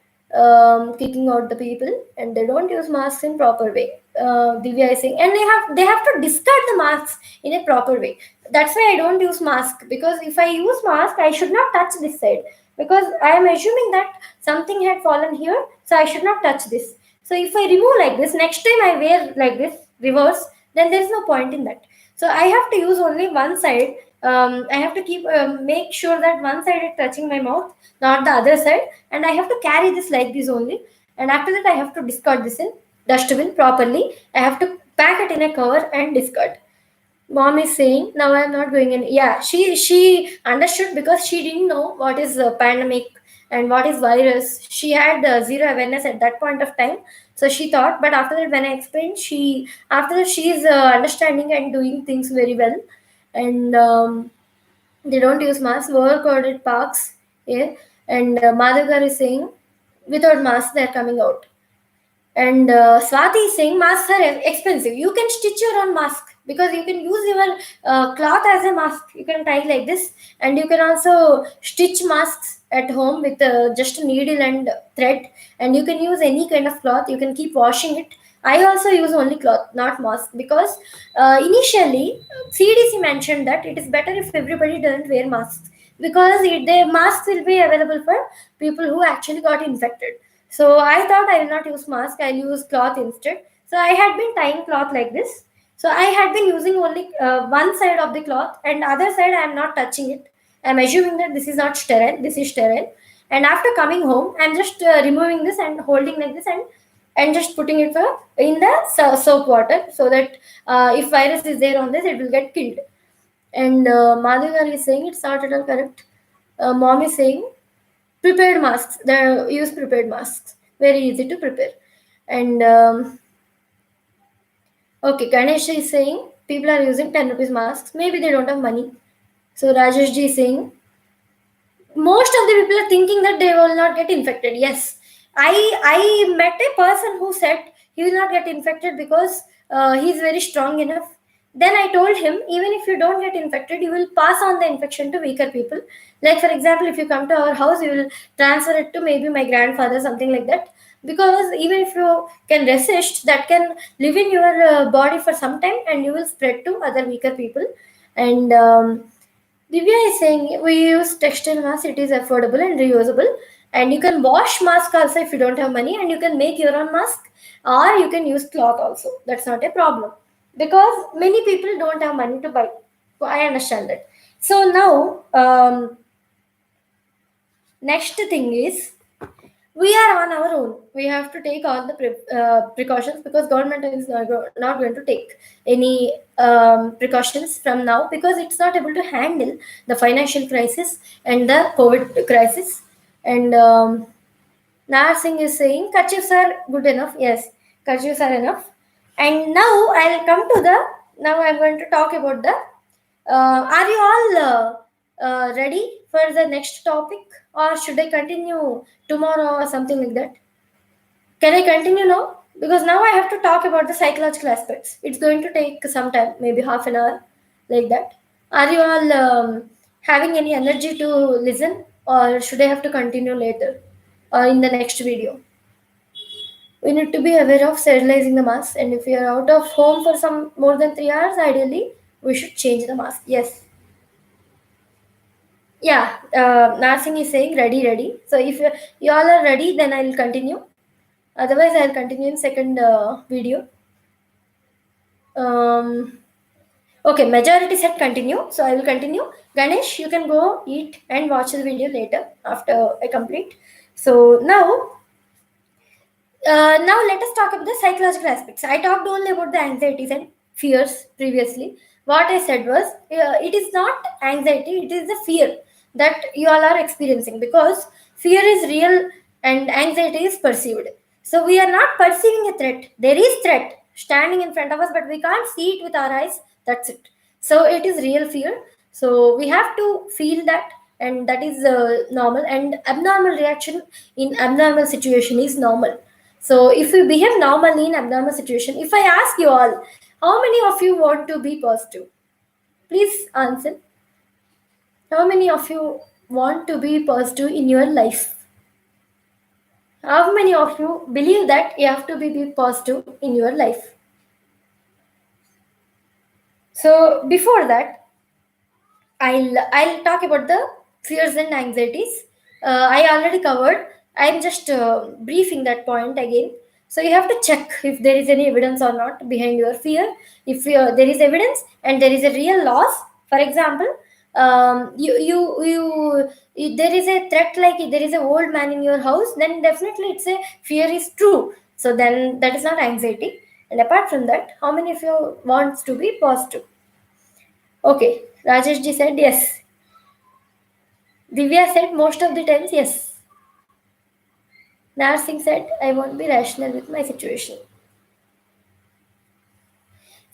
kicking out the people, and they don't use masks in proper way. Divya is saying, and they have to discard the masks in a proper way. That's why I don't use mask, because if I use mask, I should not touch this side, because I am assuming that something had fallen here, so I should not touch this. So if I remove like this, next time I wear like this reverse, then there is no point in that. So I have to use only one side. I have to keep make sure that one side is touching my mouth, not the other side, and I have to carry this like this only. And after that, I have to discard this in dustbin properly. I have to pack it in a cover and discard. Mom is saying now I'm not going in. Yeah, she understood because she didn't know what is a pandemic and what is virus. She had zero awareness at that point of time. So she thought, but after that when I explained, she after that she is understanding and doing things very well. And they don't use masks, work ordered parks. Yeah. And Madhagar is saying without mask they're coming out. And Swati is saying masks are expensive. You can stitch your own mask because you can use your cloth as a mask. You can tie like this, and you can also stitch masks at home with just a needle and thread. And you can use any kind of cloth. You can keep washing it. I also use only cloth, not mask, because initially CDC mentioned that it is better if everybody doesn't wear masks because the masks will be available for people who actually got infected. So I thought I will not use mask, I'll use cloth instead. So I had been tying cloth like this. So I had been using only one side of the cloth and other side I am not touching it. I'm assuming that this is not sterile, this is sterile. And after coming home, I'm just removing this and holding like this and just putting it in the soap water so that if virus is there on this, it will get killed. And Madhagar is saying it's not at all correct. Mom is saying prepared masks. They use prepared masks. Very easy to prepare. And okay, Ganesh is saying people are using 10 rupees masks. Maybe they don't have money. So Rajesh ji is saying most of the people are thinking that they will not get infected. Yes, I met a person who said he will not get infected because he is very strong enough. Then I told him, even if you don't get infected, you will pass on the infection to weaker people. Like for example, if you come to our house, you will transfer it to maybe my grandfather, something like that. Because even if you can resist, that can live in your body for some time, and you will spread to other weaker people. And Divya is saying we use textile mask, it is affordable and reusable. And you can wash mask also if you don't have money, and you can make your own mask, or you can use cloth also. That's not a problem because many people don't have money to buy. So I understand that. So now, next thing is we are on our own. We have to take all the precautions because government is not going to take any precautions from now because it's not able to handle the financial crisis and the COVID crisis. And Narsing is saying kerchiefs are good enough. Yes, kerchiefs are enough. And now I'll come to the. Now I'm going to talk about the. Are you all ready for the next topic, or should I continue tomorrow or something like that? Can I continue now? Because now I have to talk about the psychological aspects. It's going to take some time, maybe half an hour, like that. Are you all having any energy to listen, or should I have to continue later or in the next video? We need to be aware of sterilizing the mask, and if we are out of home for some more than 3 hours, ideally, we should change the mask. Yes. Yeah, Narsing is saying ready, ready. So if you all are ready, then I'll continue. Otherwise, I'll continue in second video. Okay, majority said continue, so I will continue. Ganesh, you can go eat and watch the video later after I complete. So now let us talk about the psychological aspects. I talked only about the anxieties and fears previously. What I said was it is not anxiety, it is the fear that you all are experiencing because fear is real and anxiety is perceived. So we are not perceiving a threat. There is threat standing in front of us, but we can't see it with our eyes. That's it. So it is real fear. So we have to feel that, and that is normal. And abnormal reaction in abnormal situation is normal. So if we behave normally in abnormal situation, if I ask you all, how many of you want to be positive? Please answer. How many of you want to be positive in your life? How many of you believe that you have to be positive in your life? So before that, I'll talk about the fears and anxieties. I already covered. I'm just briefing that point again. So you have to check if there is any evidence or not behind your fear. If there is evidence and there is a real loss, for example, there is a threat, like there is a old man in your house, then definitely it's a fear is true. So then that is not anxiety. And apart from that, how many of you wants to be positive? Okay, Rajesh ji said yes. Divya said most of the times yes. Narsing said I won't be rational with my situation.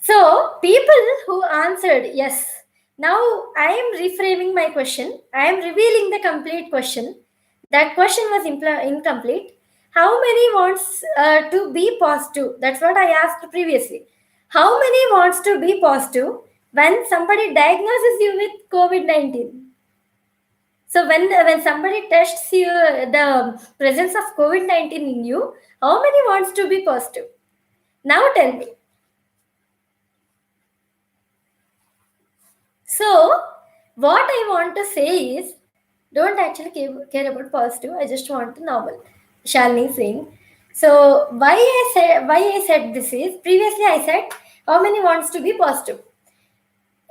So, people who answered yes, now I am reframing my question. I am revealing the complete question. That question was incomplete. How many wants to be positive? That's what I asked previously. How many wants to be positive when somebody diagnoses you with COVID-19? So when somebody tests you the presence of COVID-19 in you, how many wants to be positive? Now tell me. So, what I want to say is, don't actually care about positive. I just want to normal. Shalini saying. So why I said this is, previously I said how many wants to be positive.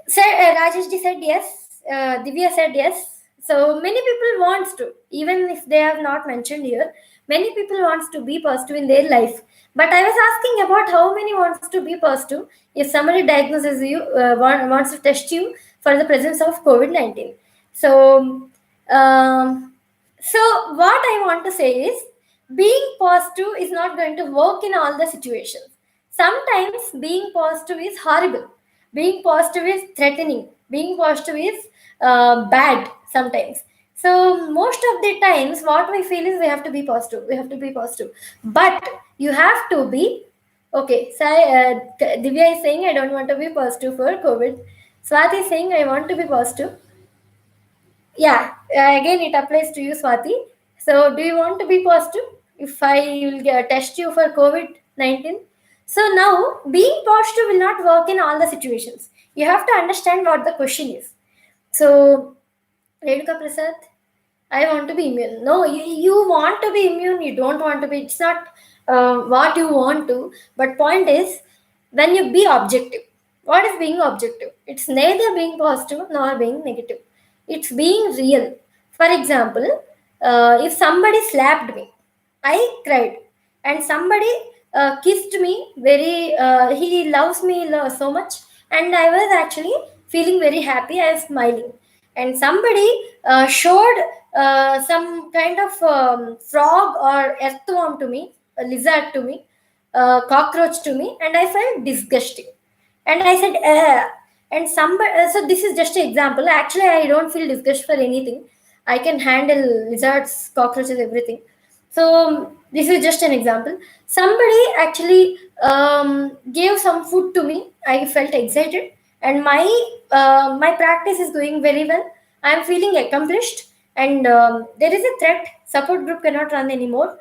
Rajesh ji said yes. Divya said yes. So many people wants to, even if they have not mentioned here, many people wants to be positive in their life. But I was asking about how many wants to be positive if somebody diagnoses you, wants to test you for the presence of COVID-19. So, um, so what I want to say is, being positive is not going to work in all the situations. Sometimes being positive is horrible. Being positive is threatening. Being positive is bad sometimes. So most of the times, what we feel is we have to be positive. We have to be positive, but you have to be okay. So Divya is saying I don't want to be positive for COVID. Swati is saying I want to be positive. Yeah, again it applies to you, Swati. So do you want to be positive if I will test you for COVID-19? So now being positive will not work in all the situations. You have to understand what the question is. So Renuka Prasad, I want to be immune. No, you want to be immune. You don't want to be. It's not what you want to. But point is, when you be objective. What is being objective? It's neither being positive nor being negative. It's being real. For example, if somebody slapped me, I cried, and somebody kissed me very. He loves me so much, and I was actually feeling very happy. I was smiling, and somebody showed some kind of frog or earthworm to me, a lizard to me, cockroach to me, and I felt disgusting. And I said, and somebody, so this is just an example. Actually, I don't feel disgust for anything. I can handle lizards, cockroaches, everything. So this is just an example. Somebody actually gave some food to me. I felt excited, and my practice is going very well. I am feeling accomplished, and there is a threat. Support group cannot run anymore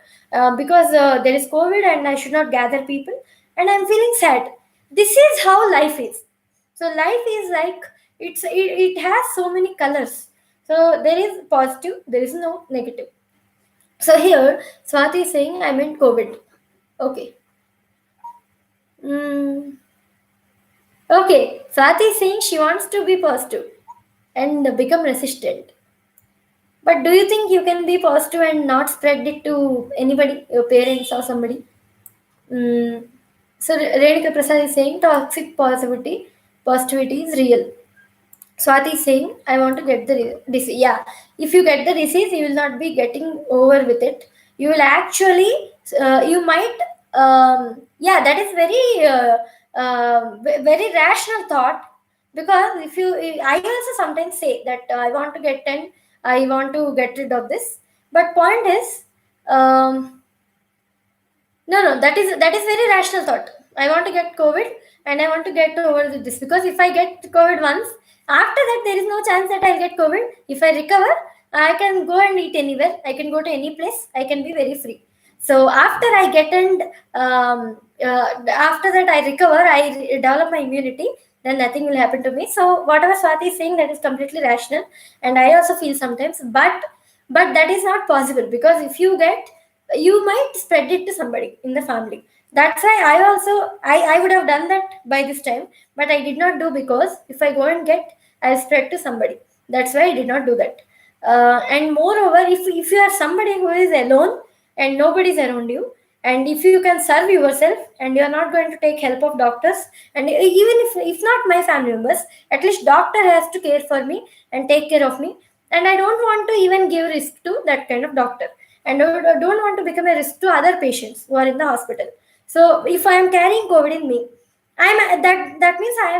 because there is COVID, and I should not gather people. And I am feeling sad. This is how life is. So life is like it has so many colors. So there is positive, there is no negative. So here, Swati is saying I meant COVID. Okay. Okay. Swati is saying she wants to be positive and become resistant. But do you think you can be positive and not spread it to anybody, your parents or somebody? So Renika Prasad is saying toxic positivity is real. Swati is saying, I want to get the disease. Yeah, if you get the disease, you will not be getting over with it. You will actually, you might, yeah, that is very rational thought. Because if you, I also sometimes say that I want to get 10, I want to get rid of this. But point is, no, that is very rational thought. I want to get COVID and I want to get over with this, because if I get COVID once, after that there is no chance that I'll get COVID. If I recover, I can go and eat anywhere. I can go to any place. I can be very free. So after I get and after that I recover, I develop my immunity. Then nothing will happen to me. So whatever Swati is saying, that is completely rational, and I also feel sometimes, but that is not possible, because if you get you might spread it to somebody in the family. That's why I would have done that by this time, but I did not do, because if I go and get, I'll spread to somebody. That's why I did not do that. And moreover, if you are somebody who is alone and nobody's around you, and if you can serve yourself and you are not going to take help of doctors, and even if not my family members, at least doctor has to care for me and take care of me, and I don't want to even give risk to that kind of doctor, and I don't want to become a risk to other patients who are in the hospital. So if I am carrying COVID in me, that means I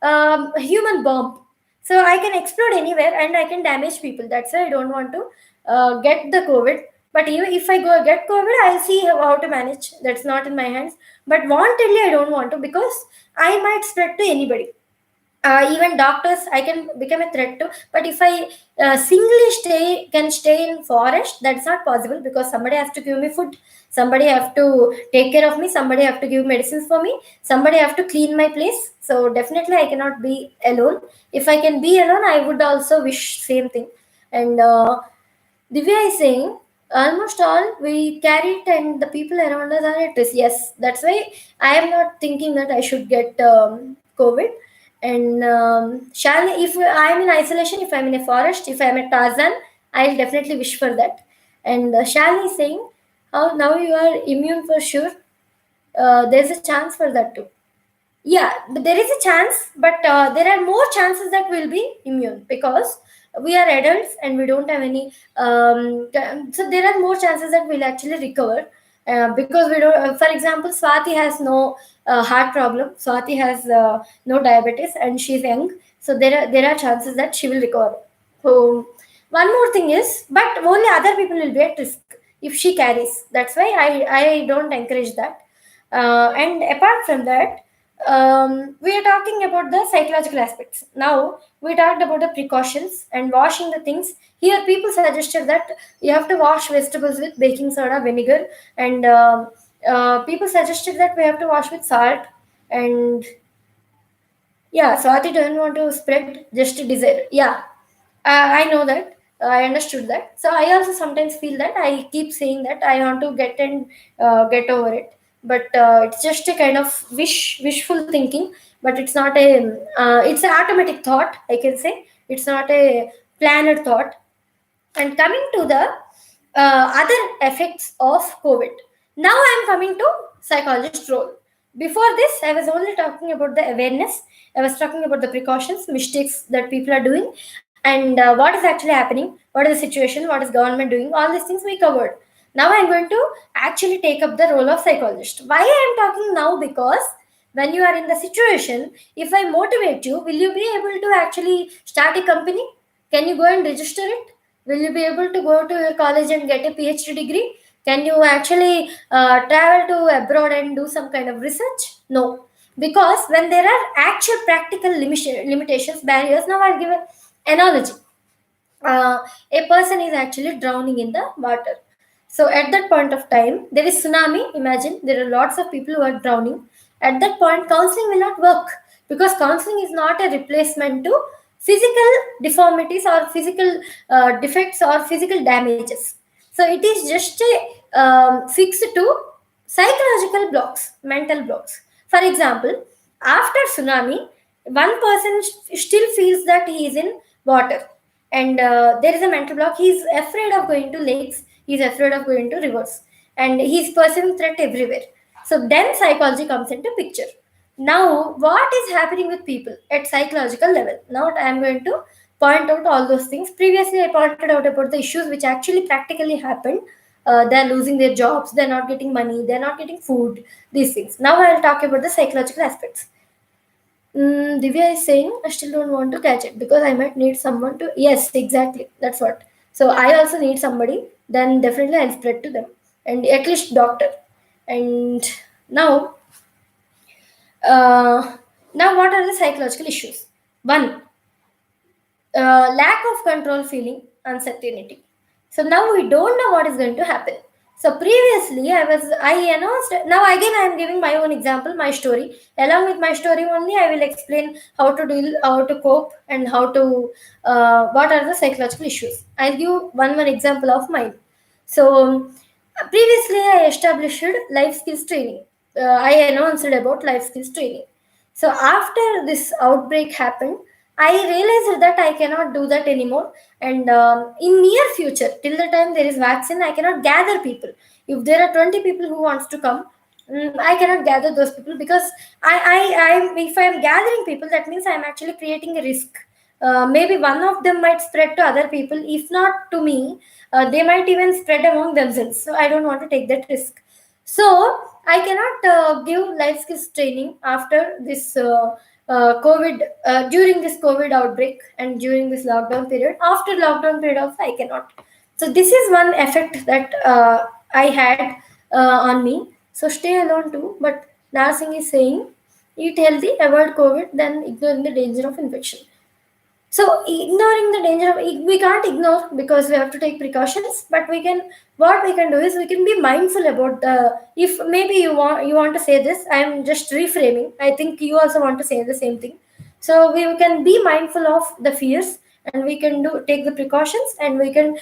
am a human bomb. So I can explode anywhere and I can damage people. That's why I don't want to get the COVID. But even if I go get COVID, I'll see how to manage. That's not in my hands. But wantedly, I don't want to, because I might spread to anybody. Even doctors I can become a threat to. But if I singly stay in forest, that's not possible, because somebody has to give me food, somebody have to take care of me, somebody have to give medicines for me, somebody have to clean my place. So definitely I cannot be alone. If I can be alone, I would also wish same thing. And Divya is saying almost all we carry it and the people around us are at risk. Yes, that's why I am not thinking that I should get COVID. And Shalini, if I am in isolation, if I'm in a forest, if I'm a Tarzan, I'll definitely wish for that. And Shalini is saying, how now you are immune for sure. There's a chance for that too. Yeah, but there is a chance, but there are more chances that we'll be immune, because we are adults and we don't have any. So there are more chances that we'll actually recover, because we don't. For example, Swati has no heart problem. Swati has no diabetes and she's young, so there are chances that she will recover. So one more thing is, but only other people will be at risk if she carries. That's why I don't encourage that. And apart from that, we are talking about the psychological aspects. Now we talked about the precautions and washing the things. Here, people suggested that you have to wash vegetables with baking soda, vinegar, and people suggested that we have to wash with salt. And yeah, Swati doesn't want to spread, just to desire. Yeah, I know that. I understood that. So I also sometimes feel that I keep saying that I want to get and get over it, but it's just a kind of wishful thinking. But it's not a. It's an automatic thought. I can say it's not a planned thought. And coming to the other effects of COVID, now I am coming to psychologist role. Before this, I was only talking about the awareness. I was talking about the precautions, mistakes that people are doing, and what is actually happening, what is the situation, what is government doing. All these things we covered. Now I'm going to actually take up the role of psychologist. Why I am talking now? Because when you are in the situation, if I motivate you, will you be able to actually start a company? Can you go and register it? Will you be able to go to your college and get a PhD degree? Can you actually travel to abroad and do some kind of research? No, because when there are actual practical limitations, barriers. Now I'll give an analogy. A person is actually drowning in the water. So at that point of time, there is tsunami. Imagine there are lots of people who are drowning. At that point, counseling will not work, because counseling is not a replacement to physical deformities or physical defects or physical damages. So it is just a fixed to psychological blocks, mental blocks. For example, after tsunami, one person still feels that he is in water, and there is a mental block. He's afraid of going to lakes, he's afraid of going to rivers, and he's perceiving threat everywhere. So then psychology comes into picture. Now what is happening with people at psychological level? Now I am going to point out all those things. Previously I pointed out about the issues which actually practically happened. They're losing their jobs, they're not getting money, they're not getting food, these things. Now I'll talk about the psychological aspects. Divya is saying, I still don't want to catch it because I might need someone to. Yes, exactly. That's what. So I also need somebody. Then definitely I'll spread to them, and at least doctor. And now, uh, now what are the psychological issues? One, lack of control feeling, uncertainty. So now we don't know what is going to happen. So previously I announced. Now again I am giving my own example, my story. Along with my story only, I will explain how to deal, how to cope, and how to what are the psychological issues. I'll give one example of mine. So Previously I established life skills training. I announced about life skills training. So after this outbreak happened, I realized that I cannot do that anymore. And in near future, till the time there is vaccine, I cannot gather people. If there are 20 people who wants to come, I cannot gather those people, because I if I am gathering people, that means I am actually creating a risk. Maybe one of them might spread to other people. If not to me, they might even spread among themselves. So I don't want to take that risk. So I cannot give life skills training after this COVID, during this COVID outbreak and during this lockdown period. After lockdown period also I cannot. So this is one effect that I had on me. So stay alone too. But nursing is saying, eat healthy, avoid COVID, then ignoring the danger of infection. So ignoring the danger of, we can't ignore because we have to take precautions, but we can, what we can do is we can be mindful about the, if maybe you want to say this, I'm just reframing, I think you also want to say the same thing. So we can be mindful of the fears, and we can do take the precautions, and we can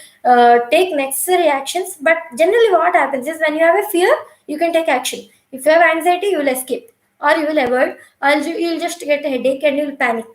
take necessary actions. But generally what happens is, when you have a fear, you can take action. If you have anxiety, you will escape, or you will avoid, or you'll just get a headache and you'll panic.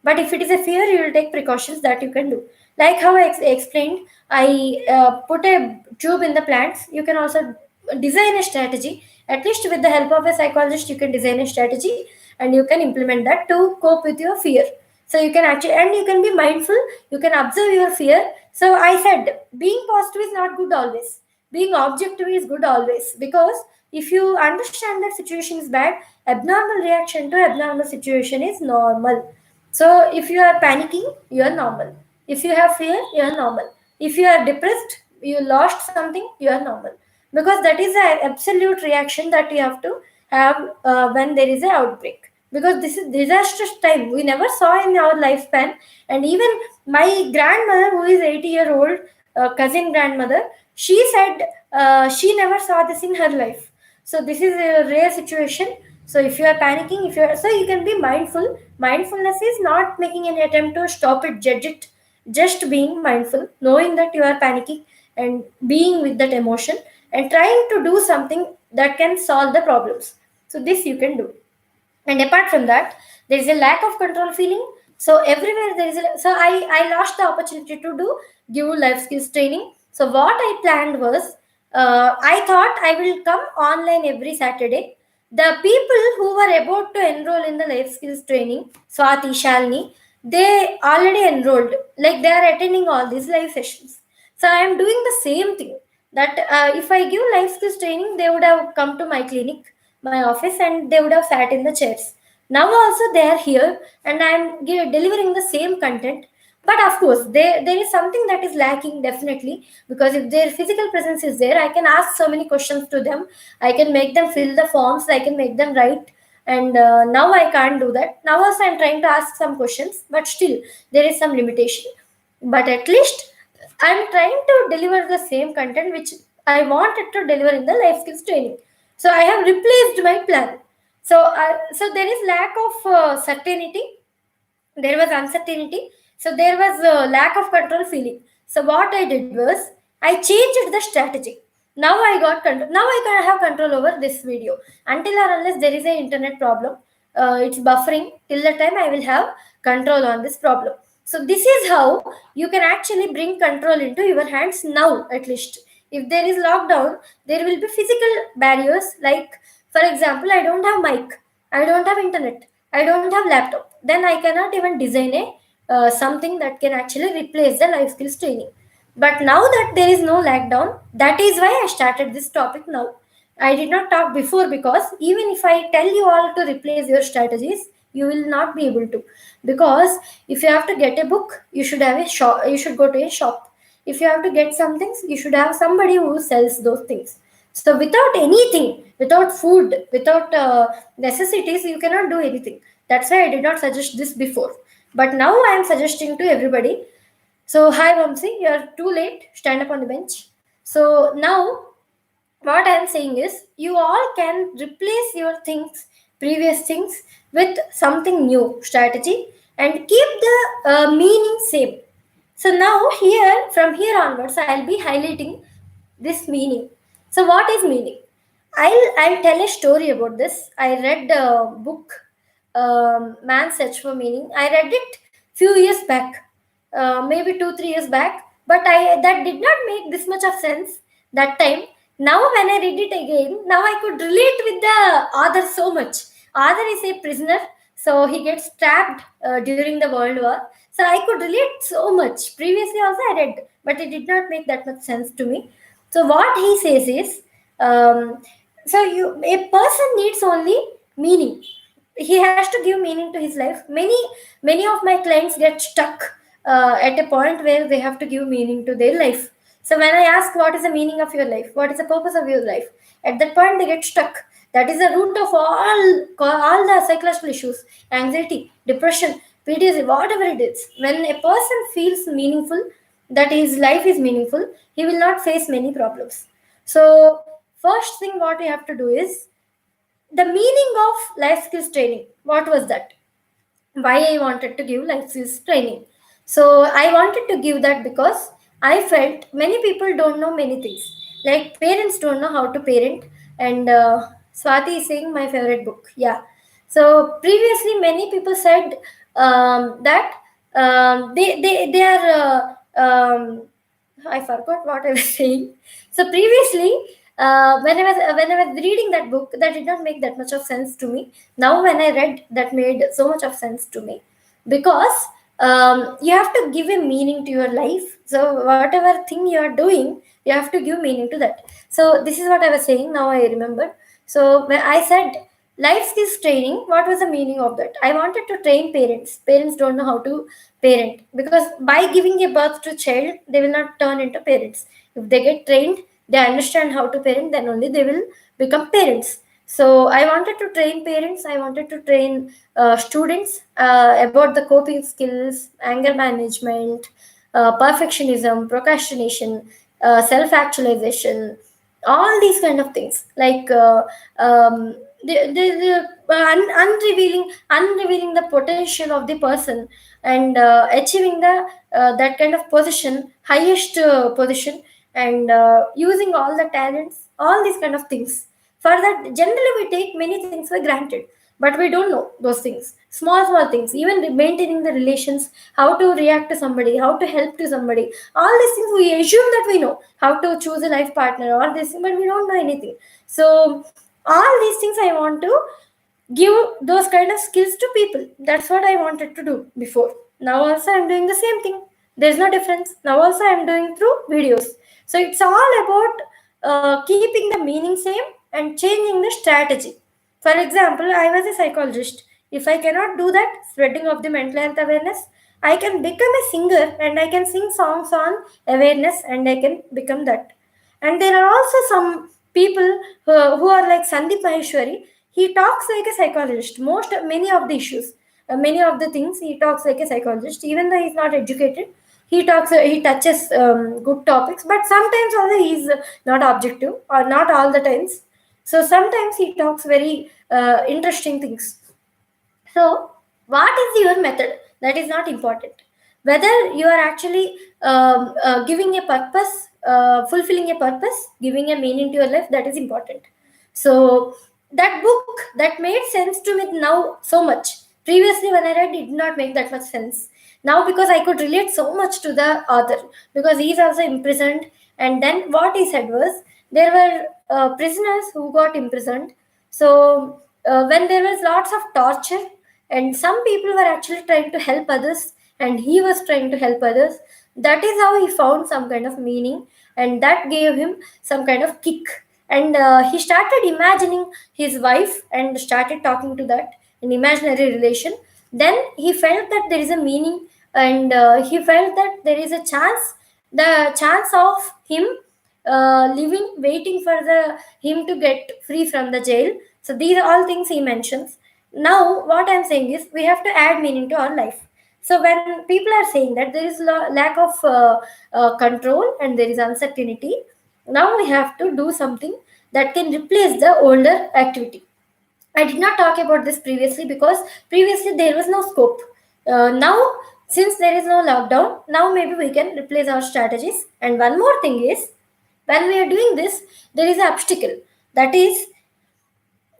But if it is a fear, you will take precautions that you can do. Like how I explained, I put a tube in the plants. You can also design a strategy. At least with the help of a psychologist, you can design a strategy, and you can implement that to cope with your fear. So you can actually, and you can be mindful. You can observe your fear. So I said, being positive is not good always. Being objective is good always, because if you understand that situation is bad, abnormal reaction to abnormal situation is normal. So if you are panicking, you are normal. If you have fear, you are normal. If you are depressed, you lost something, you are normal. Because that is an absolute reaction that you have to have when there is an outbreak. Because this is disastrous time. We never saw in our lifespan. And even my grandmother, who is 80-year-old, cousin grandmother, she said she never saw this in her life. So this is a rare situation. So if you are panicking, if you are, so you can be mindful. Mindfulness is not making any attempt to stop it, judge it, just being mindful, knowing that you are panicking, and being with that emotion, and trying to do something that can solve the problems. So this you can do. And apart from that, there is a lack of control feeling. So everywhere there is so I lost the opportunity to do give life skills training. So what I planned was, I thought I will come online every Saturday. The people who were about to enroll in the life skills training, Swati, Shalini, they already enrolled, like they are attending all these live sessions. So I am doing the same thing, that if I give life skills training, they would have come to my clinic, my office, and they would have sat in the chairs. Now also they are here, and I am delivering the same content. But of course there is something that is lacking, definitely, because if their physical presence is there, I can ask so many questions to them. I can make them fill the forms, I can make them write. And now I can't do that. Now also I'm trying to ask some questions, but still there is some limitation. But at least I'm trying to deliver the same content which I wanted to deliver in the life skills training. So I have replaced my plan. So there is lack of certainty, there was uncertainty, so there was a lack of control feeling. So what I did was, I changed the strategy. Now I got control, now I can have control over this video. Until or unless there is a internet problem, it's buffering, till the time I will have control on this problem. So this is how you can actually bring control into your hands now. At least if there is lockdown, there will be physical barriers, like for example, I don't have mic, I don't have internet, I don't have laptop, then I cannot even design a something that can actually replace the life skills training. But now that there is no lockdown, that is why I started this topic now. I did not talk before, because even if I tell you all to replace your strategies, you will not be able to. Because if you have to get a book, you should have a shop, you should go to a shop. If you have to get some things, you should have somebody who sells those things. So without anything, without food, without necessities, you cannot do anything. That's why I did not suggest this before. But now I am suggesting to everybody. So hi Vamsi, you are too late. Stand up on the bench. So now what I am saying is, you all can replace your things, previous things, with something new strategy, and keep the meaning same. So now here, from here onwards, I'll be highlighting this meaning. So what is meaning? I'll tell a story about this. I read a book, Man's Search for Meaning. I read it few years back, maybe 2 3 years back. But I that did not make this much of sense that time. Now when I read it again, now I could relate with the author so much. Author is a prisoner, so he gets trapped during the World War. So I could relate so much. Previously also I read, but it did not make that much sense to me. So what he says is, um, so you a person needs only meaning. He has to give meaning to his life. Many of my clients get stuck at a point where they have to give meaning to their life. So when I ask what is the meaning of your life, what is the purpose of your life, at that point they get stuck. That is the root of all the psychological issues: anxiety, depression, PTSD, whatever it is. When a person feels meaningful, that his life is meaningful, he will not face many problems. So first thing what we have to do is the meaning of life skills training. What was that? Why I wanted to give life skills training? So I wanted to give that because I felt many people don't know many things. Like parents don't know how to parent. And Swati is saying my favorite book. Yeah. So previously many people said that they are I forgot what I was saying. So previously, when I was reading that book, that did not make that much of sense to me. Now when I read, that made so much of sense to me, because you have to give a meaning to your life. So whatever thing you are doing, you have to give meaning to that. So this is what I was saying. Now I remember. So when I said life skills training, what was the meaning of that? I wanted to train parents. Parents don't know how to parent, because by giving a birth to child, they will not turn into parents. If they get trained, they understand how to parent, then only they will become parents. So I wanted to train parents. I wanted to train students about the coping skills, anger management, perfectionism, procrastination, self actualization, all these kind of things. Like unrevealing the potential of the person, and achieving the that kind of position, highest position, and using all the talents, all these kind of things. For that, generally we take many things for granted, but we don't know those things, small things, even maintaining the relations, how to react to somebody, how to help to somebody. All these things we assume that we know how to choose a life partner, or this, but we don't know anything. So all these things I want to give those kind of skills to people. That's what I wanted to do before. Now also I'm doing the same thing. There's no difference. Now also I'm doing through videos. So it's all about keeping the meaning same and changing the strategy. For example, I was a psychologist. If I cannot do that spreading of the mental health awareness, I can become a singer and I can sing songs on awareness, and I can become that. And there are also some people who are like Sandeep Maheshwari. He talks like a psychologist. Many of the issues, many of the things, he talks like a psychologist. Even though he's not educated, he touches good topics. But sometimes also he's not objective, or not all the times. So sometimes he talks very interesting things. So, what is your method? That is not important. Whether you are actually giving a purpose, fulfilling a purpose, giving a meaning to your life, that is important. So, that book, that made sense to me now so much. Previously, when I read, it did not make that much sense. Now, because I could relate so much to the author, because he is also imprisoned. And then what he said was, there were prisoners who got imprisoned. So, when there was lots of torture, and some people were actually trying to help others, and he was trying to help others, that is how he found some kind of meaning, and that gave him some kind of kick. And he started imagining his wife and started talking to that, an imaginary relation. Then he felt that there is a meaning, and he felt that there is a chance, the chance of him living, waiting for the him to get free from the jail. So these are all things he mentions. Now what I'm saying is, we have to add meaning to our life. So when people are saying that there is lack of control and there is uncertainty, now we have to do something that can replace the older activity. I did not talk about this previously, because previously there was no scope. Now, since there is no lockdown, now maybe we can replace our strategies. And one more thing is, When we are doing this, there is an obstacle. That is,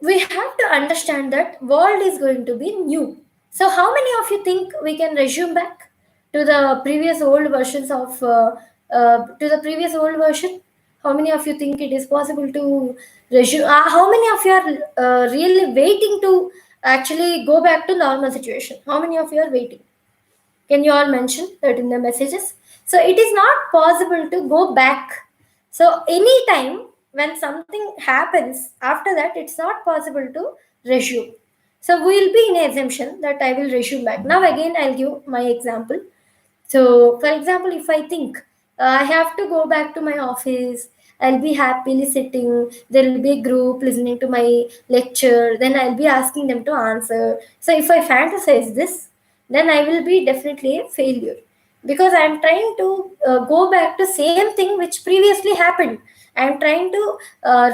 we have to understand that world is going to be new. So how many of you think we can resume back to the previous old versions of to the previous old version? How many of you think it is possible to resume? How many of you are really waiting to actually go back to normal situation? How many of you are waiting? Can you all mention that in the messages? So it is not possible to go back. So anytime when something happens after that, it's not possible to resume. So we will be in a assumption that I will resume back. Now again, I'll give my example. So, for example, if I think I have to go back to my office, I'll be happily sitting, there will be a group listening to my lecture, then I'll be asking them to answer. So, if I fantasize this, then I will be definitely a failure because I'm trying to go back to same thing which previously happened. I'm trying to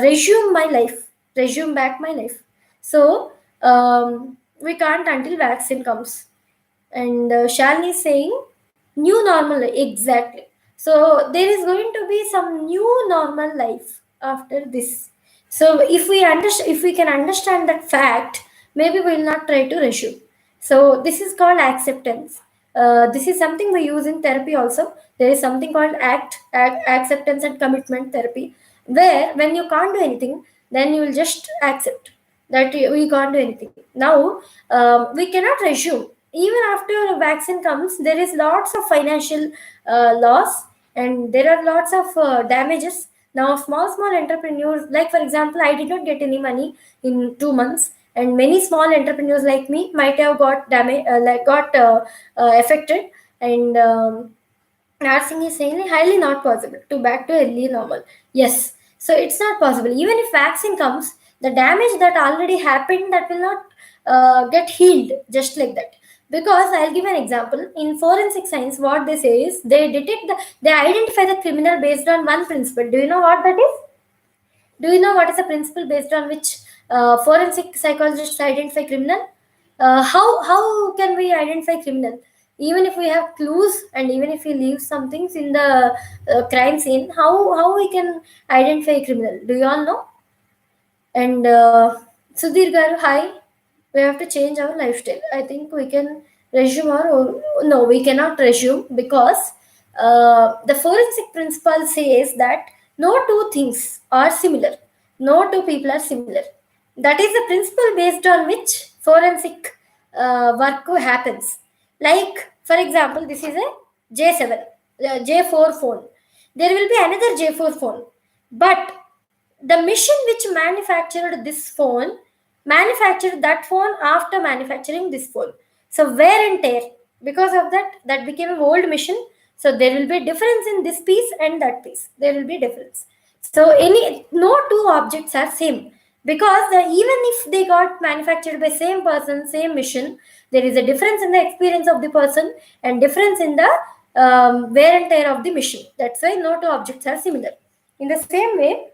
resume back my life. So, we can't until vaccine comes. And Shalini is saying new normal life. Exactly. So there is going to be some new normal life after this. So if we can understand that fact, maybe we will not try to resume. So this is called acceptance. This is something we use in therapy also. There is something called acceptance and commitment therapy, where when you can't do anything, then you will just accept that we can't do anything. Now we cannot resume. Even after a vaccine comes, there is lots of financial loss, and there are lots of damages. Now small entrepreneurs, like for example, I did not get any money in 2 months, and many small entrepreneurs like me might have got damage, affected. And nursing is saying highly not possible to back to early normal. Yes, so it's not possible. Even if vaccine comes, the damage that already happened, that will not get healed just like that. Because I'll give an example. In forensic science, what they say is they identify the criminal based on one principle. Do you know what that is? Do you know what is the principle based on which forensic psychologists identify criminal? How can we identify criminal? Even if we have clues and even if we leave some things in the crime scene, how we can identify criminal? Do you all know? And Sudhir Garu, hi. We have to change our lifestyle. I think we can resume or no, we cannot resume because the forensic principle says that no two things are similar. No two people are similar. That is the principle based on which forensic work happens. Like, for example, this is a J7, J4 phone. There will be another J4 phone. But the machine which manufactured this phone manufactured that phone after manufacturing this phone. So wear and tear, because of that became an old machine. So there will be difference in this piece and that piece. There will be difference. So no two objects are same, because even if they got manufactured by same person, same machine, there is a difference in the experience of the person and difference in the wear and tear of the machine. That's why no two objects are similar. In the same way,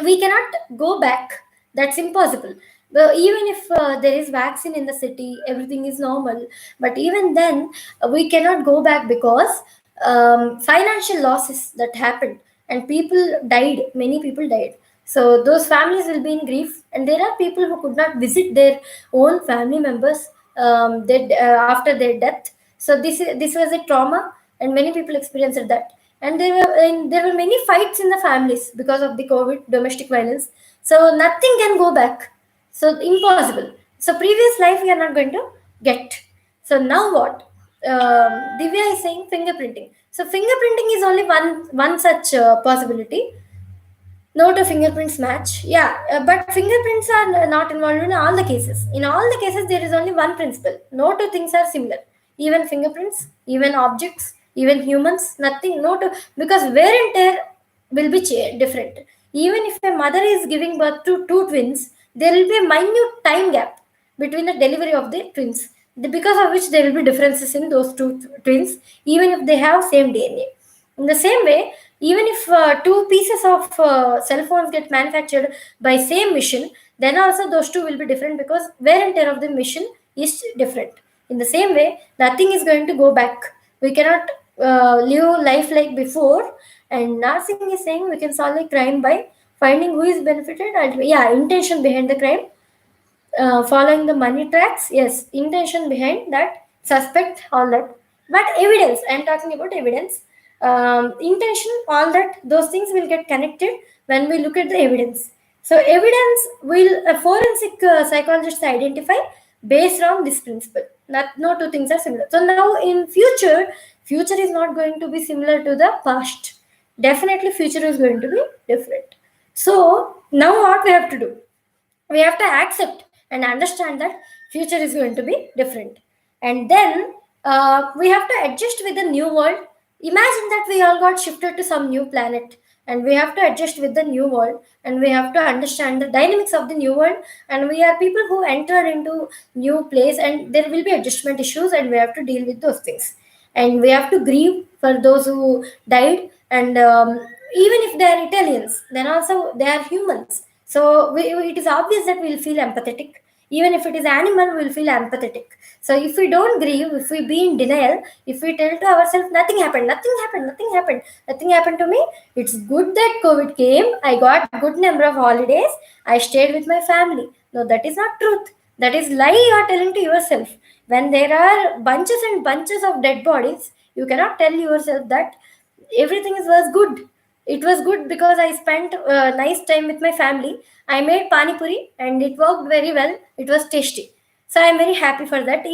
we cannot go back. That's impossible. Well, even if there is vaccine in the city, everything is normal, but even then we cannot go back because financial losses that happened and people died, many people died. So those families will be in grief, and there are people who could not visit their own family members after their death. So this was a trauma, and many people experienced that. And there were many fights in the families because of the COVID domestic violence. So nothing can go back. So impossible. So previous life we are not going to get. So now what? Divya is saying fingerprinting. So fingerprinting is only one such possibility. No two fingerprints match. Yeah, but fingerprints are not involved in all the cases. In all the cases, there is only one principle. No two things are similar. Even fingerprints, even objects, even humans, nothing. No two, because wear and tear will be different. Even if a mother is giving birth to two twins, there will be a minute time gap between the delivery of the twins, because of which there will be differences in those two twins, even if they have same DNA. In the same way, even if two pieces of cell phones get manufactured by same machine, then also those two will be different because wear and tear of the machine is different. In the same way, nothing is going to go back. We cannot live life like before, And Narsingh is saying we can solve a crime by finding who is benefited. Yeah, intention behind the crime, following the money tracks, yes, intention behind that, suspect, all that. But evidence, I'm talking about evidence, intention, all that, those things will get connected when we look at the evidence. So evidence will a forensic psychologist identify based on this principle. Not, no two things are similar. So now in future is not going to be similar to the past. Definitely future is going to be different. So now what we have to do, we have to accept and understand that future is going to be different. And then we have to adjust with the new world. Imagine that we all got shifted to some new planet, and we have to adjust with the new world, and we have to understand the dynamics of the new world. And we are people who enter into new place, and there will be adjustment issues, and we have to deal with those things. And we have to grieve for those who died. And even if they are Italians, then also they are humans. So it is obvious that we'll feel empathetic. Even if it is animal, we'll feel empathetic. So if we don't grieve, if we be in denial, if we tell to ourselves nothing happened, nothing happened, nothing happened, nothing happened to me, it's good that COVID came. I got good number of holidays. I stayed with my family. No, that is not truth. That is lie you are telling to yourself. When there are bunches and bunches of dead bodies, you cannot tell yourself that everything was good. It was good because I spent nice time with my family. I made pani puri and it worked very well. It was tasty. So I'm very happy for that.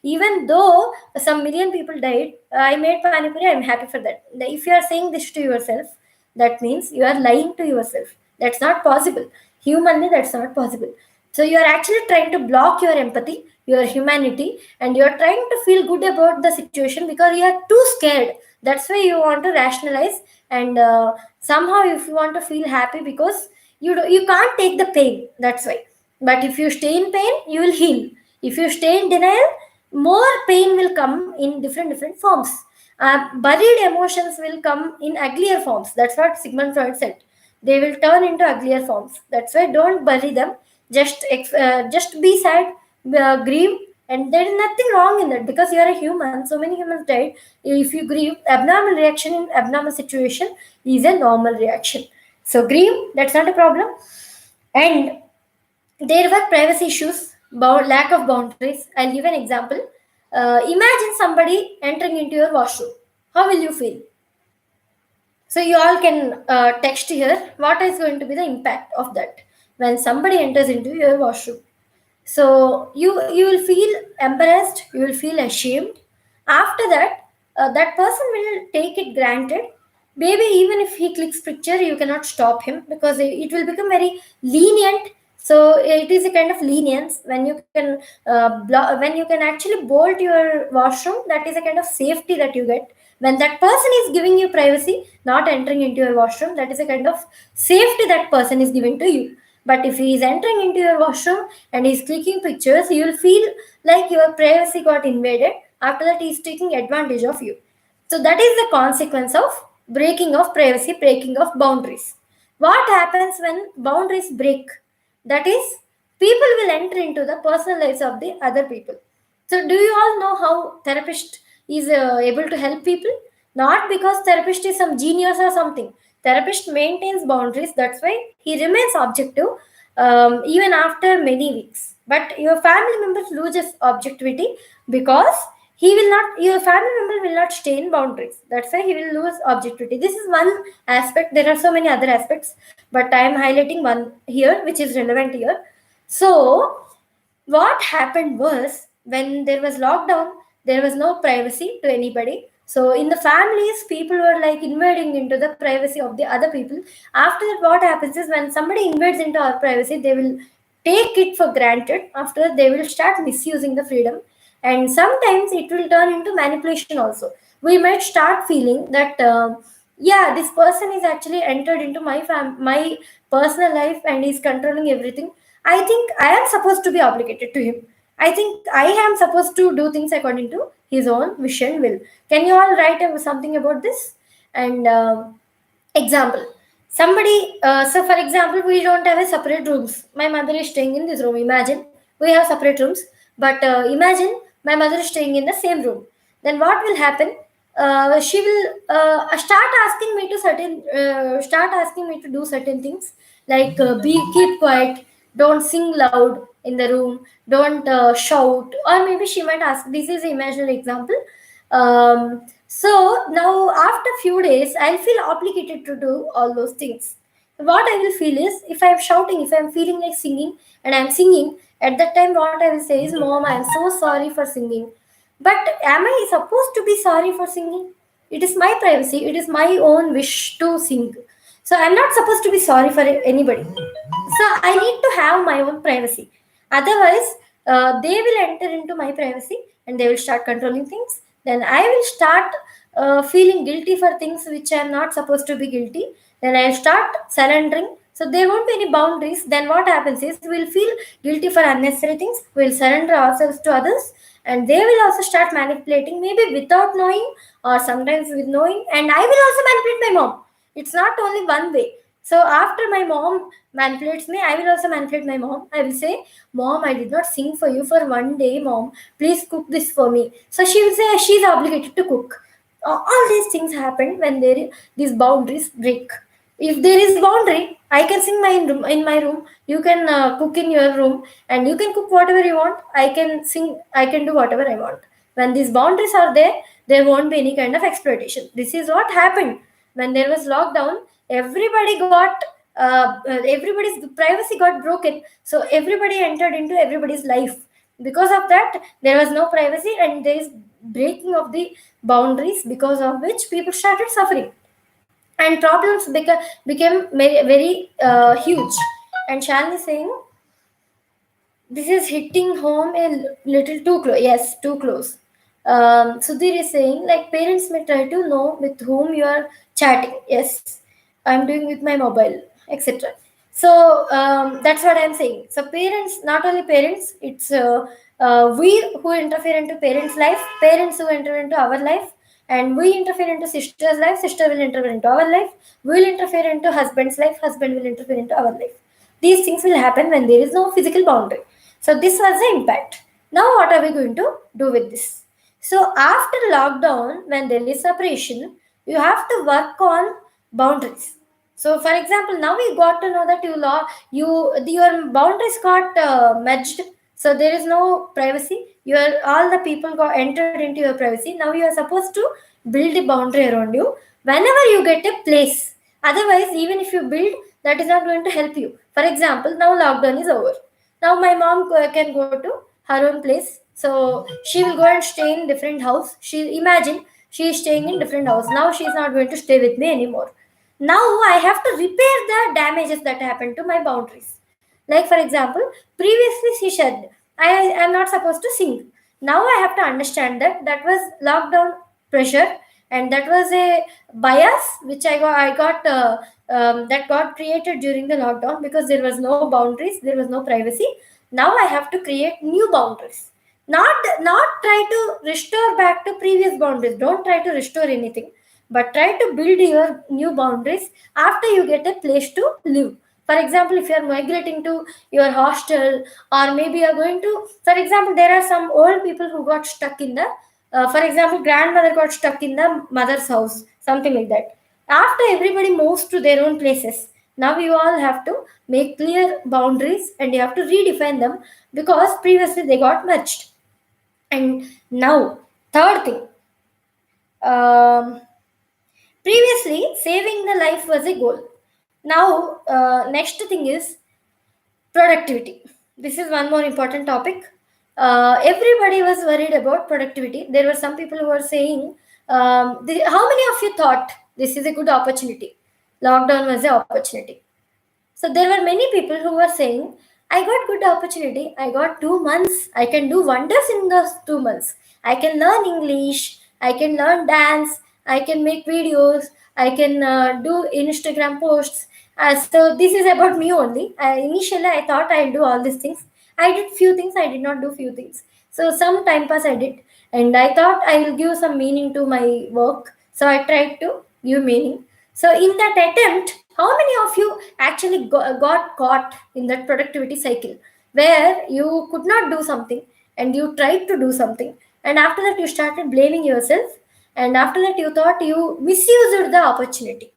Even though some million people died, I made pani puri. I'm happy for that. If you are saying this to yourself, that means you are lying to yourself. That's not possible. Humanly, that's not possible. So you are actually trying to block your empathy, your humanity, and you are trying to feel good about the situation because you are too scared. That's why you want to rationalize. And somehow if you want to feel happy because you can't take the pain, that's why. But if you stay in pain, you will heal. If you stay in denial, more pain will come in different forms. Buried emotions will come in uglier forms. That's what Sigmund Freud said. They will turn into uglier forms. That's why don't bury them. Just be sad, grieve, and there is nothing wrong in that because you are a human. So many humans died. If you grieve, abnormal reaction in abnormal situation is a normal reaction. So grieve, that's not a problem. And there were privacy issues, lack of boundaries. I'll give an example. Imagine somebody entering into your washroom. How will you feel? So you all can text here what is going to be the impact of that when somebody enters into your washroom. So you will feel embarrassed, you will feel ashamed. After that, that person will take it granted. Maybe even if he clicks picture, you cannot stop him because it will become very lenient. So it is a kind of lenience when you can when you can actually bolt your washroom. That is a kind of safety that you get when that person is giving you privacy, not entering into your washroom. That is a kind of safety that person is giving to you. But if he is entering into your washroom and he's clicking pictures, you will feel like your privacy got invaded. After that, he's taking advantage of you. So that is the consequence of breaking of privacy, breaking of boundaries. What happens when boundaries break? That is, people will enter into the personal lives of the other people. So do you all know how therapist is able to help people? Not because therapist is some genius or something. Therapist maintains boundaries. That's why he remains objective even after many weeks. But your family members loses objectivity because he will not. Your family member will not stay in boundaries. That's why he will lose objectivity. This is one aspect. There are so many other aspects, but I am highlighting one here, which is relevant here. So what happened was when there was lockdown, there was no privacy to anybody. So in the families, people were like invading into the privacy of the other people. After that, what happens is when somebody invades into our privacy, they will take it for granted. After that, they will start misusing the freedom, and sometimes it will turn into manipulation also. We might start feeling that yeah, this person is actually entered into my personal life and is controlling everything. I think I am supposed to be obligated to him. I think I am supposed to do things according to his own wish and will. Can you all write something about this? And example, somebody. So, for example, we don't have a separate rooms. My mother is staying in this room. Imagine we have separate rooms, but imagine my mother is staying in the same room. Then what will happen? she will start asking me to do certain things, like be keep quiet, don't sing loud in the room, don't shout, or maybe she might ask, this is imaginary example. So now after few days I'll feel obligated to do all those things. What I will feel is, if I'm shouting, if I'm feeling like singing and I'm singing, at that time what I will say is, mom, I'm so sorry for singing. But am I supposed to be sorry for singing? It is my privacy, it is my own wish to sing. So I'm not supposed to be sorry for anybody. So I need to have my own privacy. Otherwise, they will enter into my privacy and they will start controlling things. Then I will start feeling guilty for things which I am not supposed to be guilty. Then I'll start surrendering. So there won't be any boundaries. Then what happens is, we'll feel guilty for unnecessary things. We'll surrender ourselves to others, and they will also start manipulating, maybe without knowing or sometimes with knowing. And I will also manipulate my mom. It's not only one way. So after my mom manipulates me, I will also manipulate my mom. I will say, mom, I did not sing for you for one day, mom, please cook this for me. So she will say she's obligated to cook. All these things happen when these boundaries break. If there is boundary, I can sing in my room, you can cook in your room, and you can cook whatever you want, I can sing, I can do whatever I want. When these boundaries are there, there won't be any kind of exploitation. This is what happened when there was lockdown. Everybody's privacy got broken, so everybody entered into everybody's life. Because of that, there was no privacy, and there is breaking of the boundaries, because of which people started suffering, and problems became very huge. And Shalini is saying, this is hitting home a little too close. Yes, too close. Sudhir is saying, like, parents may try to know with whom you are chatting. Yes, I'm doing with my mobile, etc. So that's what I'm saying. So parents, not only parents, it's we who interfere into parents' life, parents who enter into our life, and we interfere into sister's life, sister will interfere into our life, we will interfere into husband's life, husband will interfere into our life. These things will happen when there is no physical boundary. So this was the impact. Now what are we going to do with this? So after lockdown, when there is separation, you have to work on boundaries. So for example, now we got to know that your boundaries got merged. So there is no privacy. All the people got entered into your privacy. Now you are supposed to build a boundary around you whenever you get a place. Otherwise, even if you build, that is not going to help you. For example, now lockdown is over. Now my mom can go to her own place. So she will go and stay in different house. She is staying in different house. Now she is not going to stay with me anymore. Now I have to repair the damages that happened to my boundaries. Like for example, previously she said, I am not supposed to sing. Now I have to understand that that was lockdown pressure, and that was a bias which that got created during the lockdown, because there was no boundaries, there was no privacy. Now I have to create new boundaries. Not try to restore back to previous boundaries. Don't try to restore anything, but try to build your new boundaries after you get a place to live. For example, if you are migrating to your hostel, or maybe you are going to, for example, there are some old people who got stuck in the, for example, grandmother got stuck in the mother's house, something like that. After everybody moves to their own places, now you all have to make clear boundaries and you have to redefine them, because previously they got merged. And now, third thing, um, previously saving the life was a goal. Now, next thing is productivity. This is one more important topic. Everybody was worried about productivity. There were some people who were saying, how many of you thought this is a good opportunity? Lockdown was an opportunity. So there were many people who were saying, I got good opportunity. I got 2 months. I can do wonders in those 2 months. I can learn English. I can learn dance. I can make videos. I can do Instagram posts. So this is about me only. Initially, I thought I'll do all these things. I did few things. I did not do few things. So some time pass I did, and I thought I will give some meaning to my work. So I tried to give meaning. So in that attempt, how many of you actually got caught in that productivity cycle, where you could not do something and you tried to do something, and after that you started blaming yourself, and after that you thought you misused the opportunity.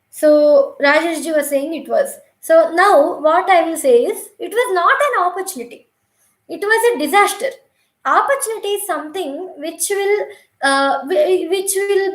So Rajeshji was saying it was. So now what I will say is it was not an opportunity. It was a disaster. Opportunity is something which will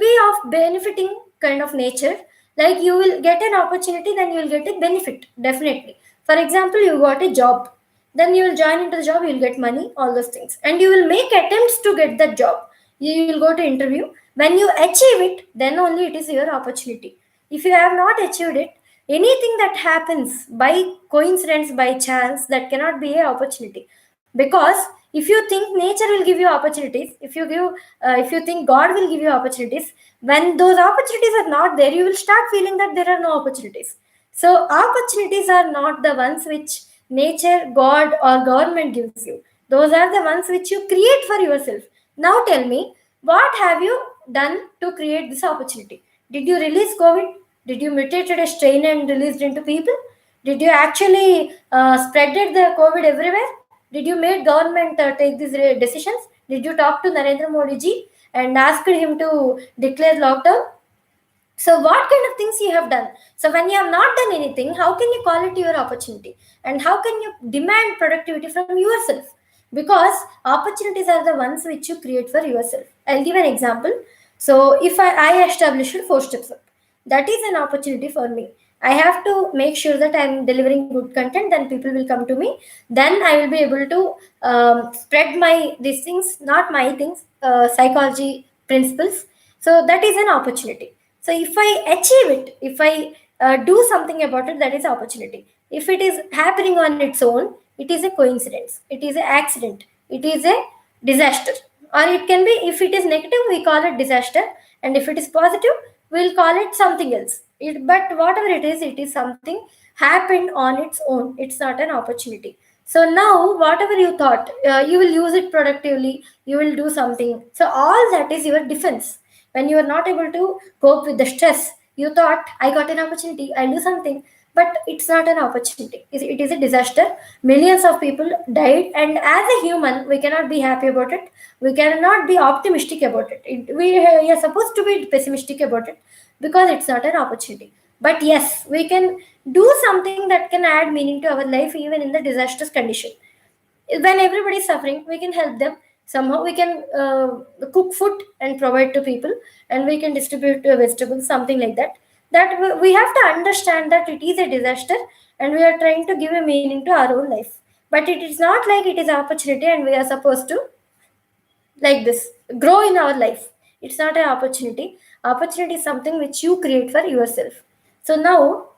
be of benefiting kind of nature. Like you will get an opportunity, then you will get a benefit definitely. For example, you got a job, then you will join into the job, you will get money, all those things, and you will make attempts to get that job. You will go to interview. When you achieve it, then only it is your opportunity. If you have not achieved it, anything that happens by coincidence, by chance, that cannot be an opportunity. Because if you think nature will give you opportunities, if you think God will give you opportunities, when those opportunities are not there, you will start feeling that there are no opportunities. So opportunities are not the ones which nature, God, or government gives you. Those are the ones which you create for yourself. Now tell me, what have you done to create this opportunity? Did you release COVID? Did you mutated a strain and released into people? Did you actually spreaded the COVID everywhere? Did you make government take these decisions? Did you talk to Narendra Modi ji and asked him to declare lockdown? So what kind of things you have done? So when you have not done anything, how can you call it your opportunity? And how can you demand productivity from yourself? Because opportunities are the ones which you create for yourself. I'll give an example. So if I established 4 steps up, that is an opportunity for me. I have to make sure that I'm delivering good content, then people will come to me. Then I will be able to spread my these things, not my things, psychology principles. So that is an opportunity. So if I achieve it, if I do something about it, that is opportunity. If it is happening on its own, it is a coincidence. It is an accident. It is a disaster. Or it can be, if it is negative, we call it disaster, and if it is positive, we'll call it something else. But whatever it is something happened on its own. It's not an opportunity. So now, whatever you thought, you will use it productively. You will do something. So all that is your defense. When you are not able to cope with the stress, you thought, I got an opportunity, I'll do something. But it's not an opportunity. It is a disaster. Millions of people died, and as a human, we cannot be happy about it. We cannot be optimistic about it. We are supposed to be pessimistic about it because it's not an opportunity. But yes, we can do something that can add meaning to our life even in the disastrous condition. When everybody is suffering, we can help them somehow. We can cook food and provide to people, and we can distribute vegetables, something like that. That we have to understand that it is a disaster, and we are trying to give a meaning to our own life. But it is not like it is an opportunity and we are supposed to, like this, grow in our life. It's not an opportunity. Opportunity is something which you create for yourself. So now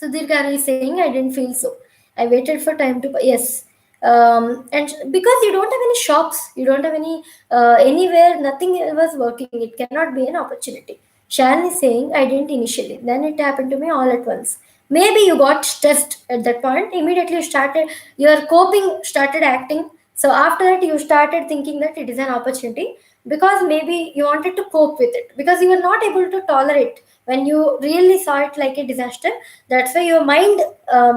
Sudhir Garu is saying, I didn't feel so. I waited for time to. Yes. And because you don't have any shops, you don't have any anywhere, nothing was working, it cannot be an opportunity. Sharon is saying, I didn't initially. Then it happened to me all at once. Maybe you got stressed at that point. Immediately you started, your coping started acting. So after that, you started thinking that it is an opportunity because maybe you wanted to cope with it because you were not able to tolerate when you really saw it like a disaster. That's why your mind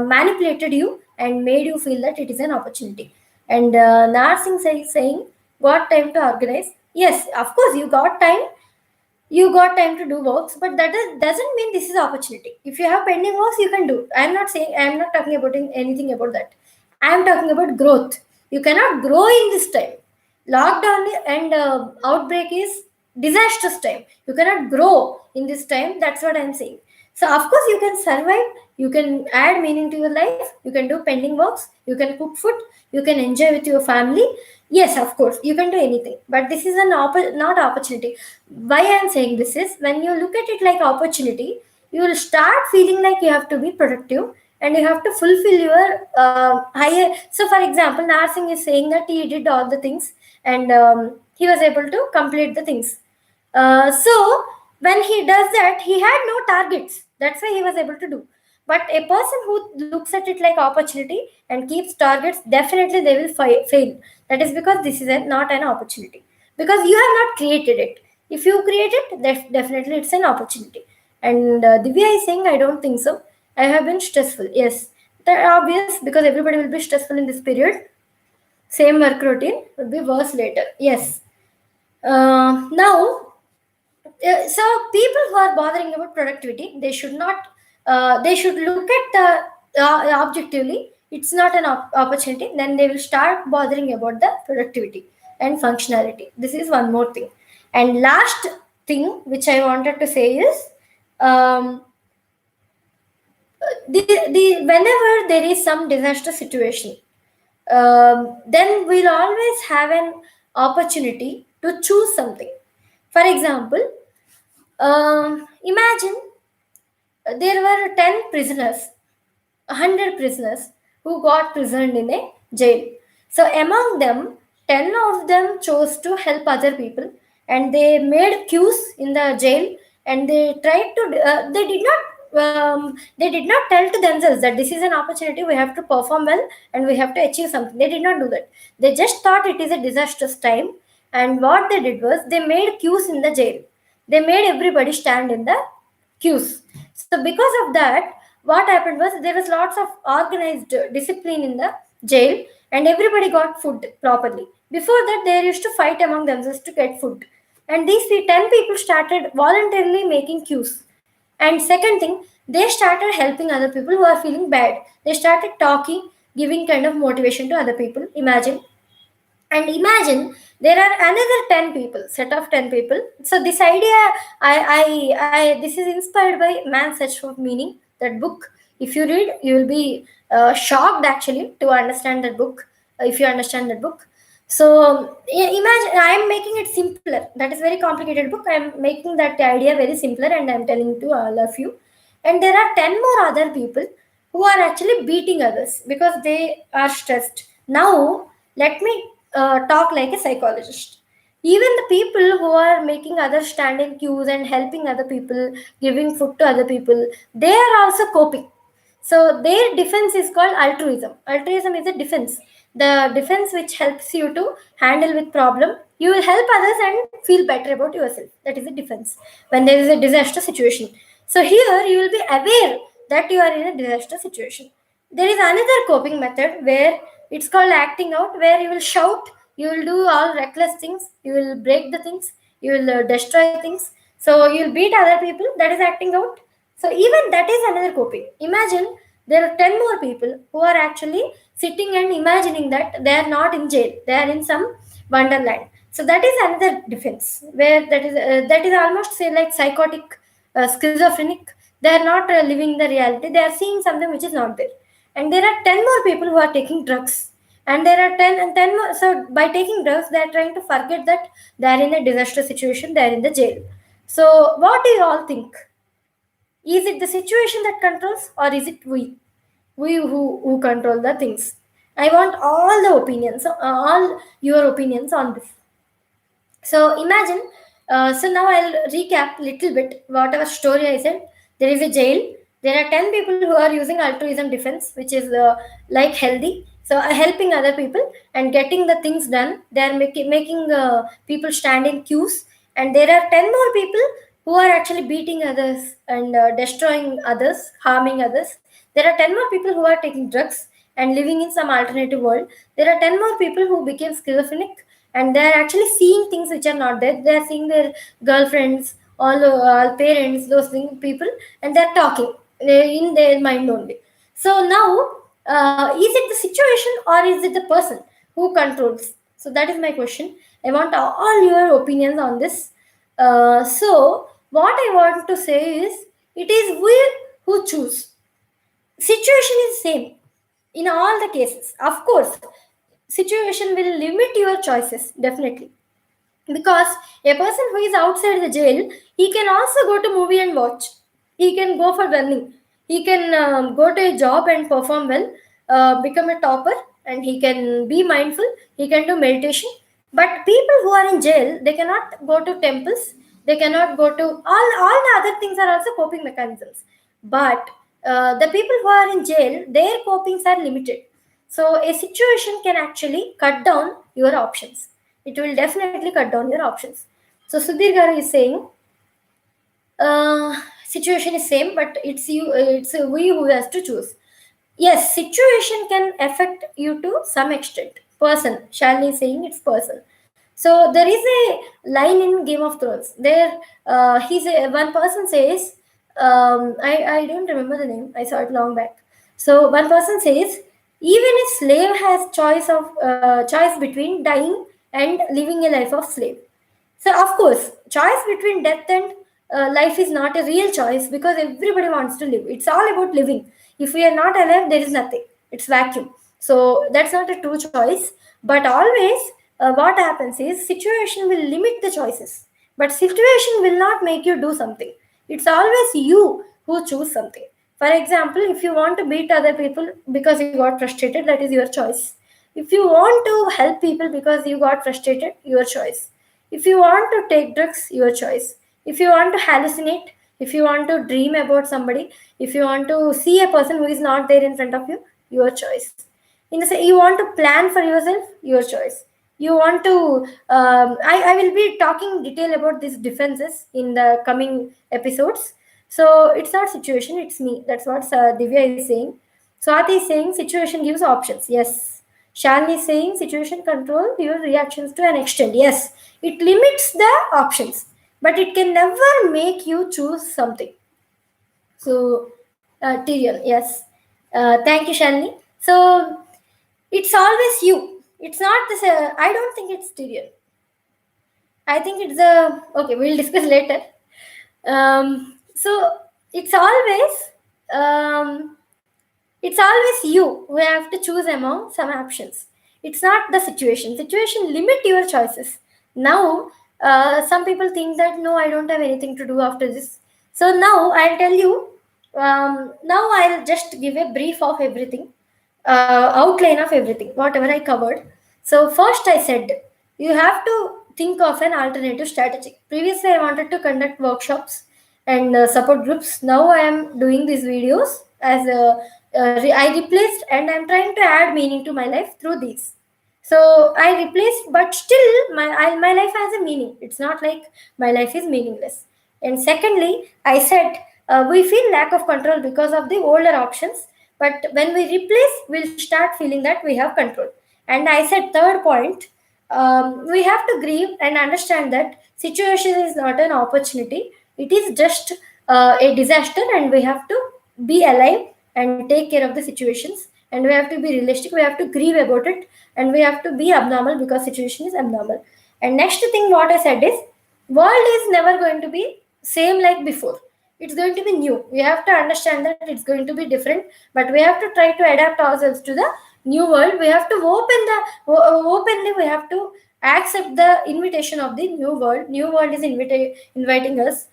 manipulated you and made you feel that it is an opportunity. And Narsing saying, got time to organize. Yes, of course, you got time to do works, but that doesn't mean this is opportunity. If you have pending works, you can do. I'm not talking about anything about that. I am talking about growth. You cannot grow in this time. Lockdown and outbreak is disastrous time. You cannot grow in this time. That's what I'm saying. So of course you can survive, you can add meaning to your life, you can do pending works, you can cook food, you can enjoy with your family. Yes, of course, you can do anything. But this is not opportunity. Why I'm saying this is, when you look at it like opportunity, you will start feeling like you have to be productive and you have to fulfill your higher. So for example, Narsing is saying that he did all the things and he was able to complete the things. So when he does that, he had no targets. That's why he was able to do. But a person who looks at it like opportunity and keeps targets, definitely they will fail. That is because this is not an opportunity. Because you have not created it. If you create it, definitely it's an opportunity. And Divya is saying, I don't think so. I have been stressful. Yes, that's obvious because everybody will be stressful in this period. Same work routine will be worse later. Yes. Now, so people who are bothering about productivity, they should not, they should look at the objectively. It's not an opportunity. Then they will start bothering about the productivity and functionality. This is one more thing. And last thing which I wanted to say is, um, the whenever there is some disaster situation, then we'll always have an opportunity to choose something. For example, imagine there were 10 prisoners, 100 prisoners who got prisoned in a jail. So among them, 10 of them chose to help other people, and they made queues in the jail, and they tried to, they did not tell to themselves that this is an opportunity, we have to perform well and we have to achieve something. They did not do that. They just thought it is a disastrous time, and what they did was they made queues in the jail. They made everybody stand in the queues. So because of that, what happened was there was lots of organized discipline in the jail, and everybody got food properly. Before that, they used to fight among themselves to get food. And these 10 people started voluntarily making queues. And second thing, they started helping other people who are feeling bad. They started talking, giving kind of motivation to other people. Imagine. And imagine there are another 10 people, set of 10 people. So this idea, this is inspired by Man's Search for Meaning, that book. If you read, you will be shocked actually to understand that book, if you understand that book. So imagine, I am making it simpler. That is very complicated book. I am making that idea very simpler, and I am telling to all of you. And there are 10 more other people who are actually beating others because they are stressed. Now, let me talk like a psychologist. Even the people who are making others stand in queues and helping other people, giving food to other people, they are also coping. So their defense is called altruism. Altruism is a defense. The defense which helps you to handle with problem. You will help others and feel better about yourself. That is a defense when there is a disaster situation. So here you will be aware that you are in a disaster situation. There is another coping method where it's called acting out, where you will shout, you will do all reckless things, you will break the things, you will destroy things. So you will beat other people. That is acting out. So even that is another coping. Imagine there are 10 more people who are actually sitting and imagining that they are not in jail, they are in some wonderland. So that is another defense, where that is almost say like psychotic, schizophrenic. They are not living the reality, they are seeing something which is not there. And there are 10 more people who are taking drugs, and there are 10 and 10 more. So by taking drugs, they are trying to forget that they are in a disaster situation, they are in the jail. So what do you all think? Is it the situation that controls, or is it we who control the things? I want all the opinions, all your opinions on this. So imagine, so now I'll recap little bit whatever story I said. There is a jail. There are 10 people who are using altruism defense, which is like healthy. So helping other people and getting the things done. They are making people stand in queues. And there are 10 more people who are actually beating others and destroying others, harming others. There are 10 more people who are taking drugs and living in some alternative world. There are 10 more people who became schizophrenic, and they're actually seeing things which are not there. They're seeing their girlfriends, all parents, those people, and they're talking in their mind only. So now, is it the situation or is it the person who controls? So that is my question. I want all your opinions on this. So what I want to say is, it is we who choose. Situation is same in all the cases. Of course, situation will limit your choices definitely, because a person who is outside the jail, he can also go to movie and watch, he can go for running, he can go to a job and perform well, become a topper, and he can be mindful, he can do meditation. But people who are in jail, they cannot go to temples, they cannot go to all the other things are also coping mechanisms. But the people who are in jail, their copings are limited. So a situation can actually cut down your options. It will definitely cut down your options. So Sudhir Garu is saying, situation is same, but it's we who has to choose. Yes, situation can affect you to some extent. Person, Shalini is saying it's person. So there is a line in Game of Thrones. There, one person says, I don't remember the name. I saw it long back. So one person says, even a slave has choice between dying and living a life of slave. So of course, choice between death and life is not a real choice because everybody wants to live. It's all about living. If we are not alive, there is nothing. It's vacuum. So that's not a true choice. But always, what happens is situation will limit the choices, but situation will not make you do something. It's always you who choose something. For example, if you want to beat other people because you got frustrated, that is your choice. If you want to help people because you got frustrated, your choice. If you want to take drugs, your choice. If you want to hallucinate, if you want to dream about somebody, if you want to see a person who is not there in front of you, your choice. In the say, you want to plan for yourself, your choice. You want to I will be talking detail about these differences in the coming episodes. So it's not situation, it's me. That's what Divya is saying. Swati is saying situation gives options. Yes. Shalini is saying situation control your reactions to an extent. Yes. It limits the options, but it can never make you choose something. So, Tyrion, yes. Thank you, Shalini. So, it's always you. It's not this. I don't think it's Tyrion. I think it's a. Okay, we'll discuss later. So, it's always. Um, it's always you who have to choose among some options. It's not the situation. Situation limit your choices. Now, some people think that no, I don't have anything to do after this. So now I'll tell you. Now I'll just give a brief of everything, outline of everything, whatever I covered. So first I said you have to think of an alternative strategy. Previously I wanted to conduct workshops and support groups. Now I am doing these videos as I replaced, and I'm trying to add meaning to my life through these. So I replaced, but still my life has a meaning. It's not like my life is meaningless. And secondly, I said we feel lack of control because of the older options, but when we replace, we'll start feeling that we have control. And I said third point, we have to grieve and understand that situation is not an opportunity. It is just a disaster, and we have to be alive and take care of the situations, and we have to be realistic. We have to grieve about it, and we have to be abnormal because situation is abnormal. And next thing what I said is world is never going to be same like before. It's going to be new. We have to understand that it's going to be different, but we have to try to adapt ourselves to the new world. We have to openly we have to accept the invitation of the new world. New world is inviting us.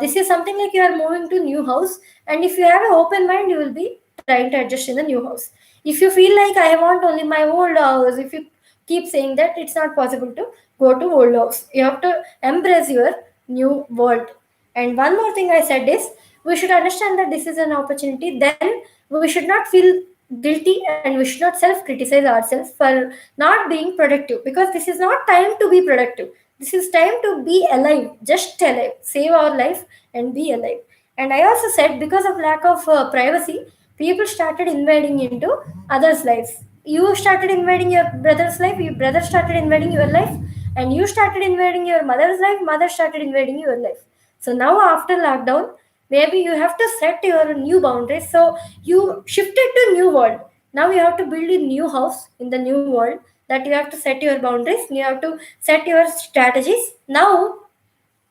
This is something like you are moving to new house, and if you have an open mind, you will be trying to adjust in the new house. If you feel like I want only my old house, if you keep saying that, it's not possible to go to old house. You have to embrace your new world. And one more thing I said is we should understand that this is an opportunity. Then we should not feel guilty, and we should not self criticize ourselves for not being productive, because this is not time to be productive. This is time to be alive, just alive, save our life and be alive. And I also said because of lack of privacy, people started invading into others' lives. You started invading your brother's life, your brother started invading your life, and you started invading your mother's life, mother started invading your life. So now after lockdown, maybe you have to set your new boundaries. So you shifted to new world. Now you have to build a new house in the new world, that you have to set your boundaries, you have to set your strategies. Now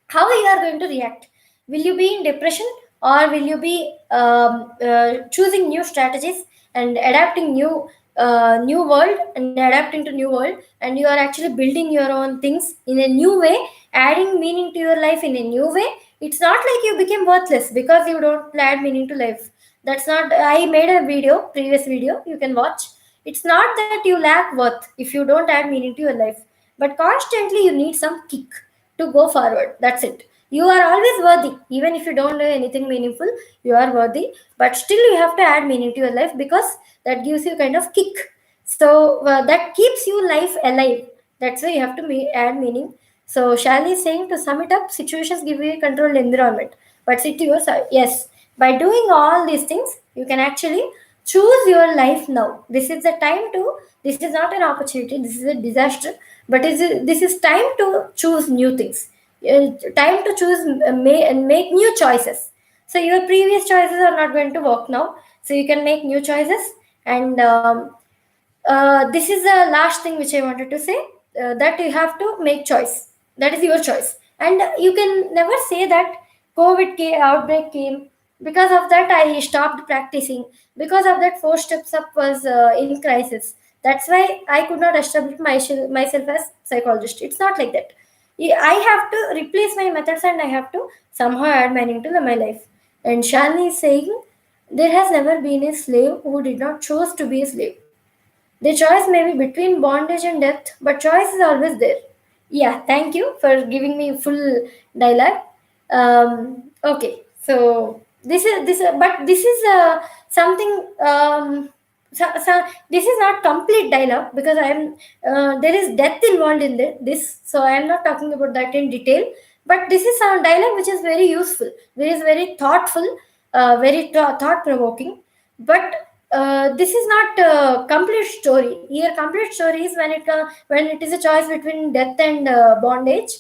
how you are going to react? Will you be in depression, or will you be choosing new strategies and adapting new world and adapting to new world, and you are actually building your own things in a new way, adding meaning to your life in a new way? It's not like you became worthless because you don't add meaning to life. That's not. I made a video, previous video, you can watch. It's not that you lack worth if you don't add meaning to your life, but constantly you need some kick to go forward. That's it. You are always worthy. Even if you don't do anything meaningful, you are worthy. But still, you have to add meaning to your life, because that gives you kind of kick. So that keeps you life alive. That's why you have to add meaning. So Shali is saying, to sum it up, situations give you a controlled environment, but sit to your side. Yes, by doing all these things, you can actually choose your life now. This is the time to. This is not an opportunity. This is a disaster. but this is time to choose new things, time to choose and make new choices. So your previous choices are not going to work now, so you can make new choices. And this is the last thing which I wanted to say, that you have to make choice. That is your choice, and you can never say that outbreak came, because of that I stopped practicing, because of that 4 steps up was in crisis. That's why I could not establish myself as psychologist. It's not like that. I have to replace my methods, and I have to somehow add meaning to my life. And Shalini is saying, there has never been a slave who did not choose to be a slave. The choice may be between bondage and death, but choice is always there. Yeah, thank you for giving me full dialogue. Okay, so but this is something. This is not complete dialogue, because I am there is death involved in this, so I am not talking about that in detail. But this is a dialogue which is very useful, which is very thoughtful, very thought provoking. But this is not a complete story. Here, complete story is when it is a choice between death and bondage.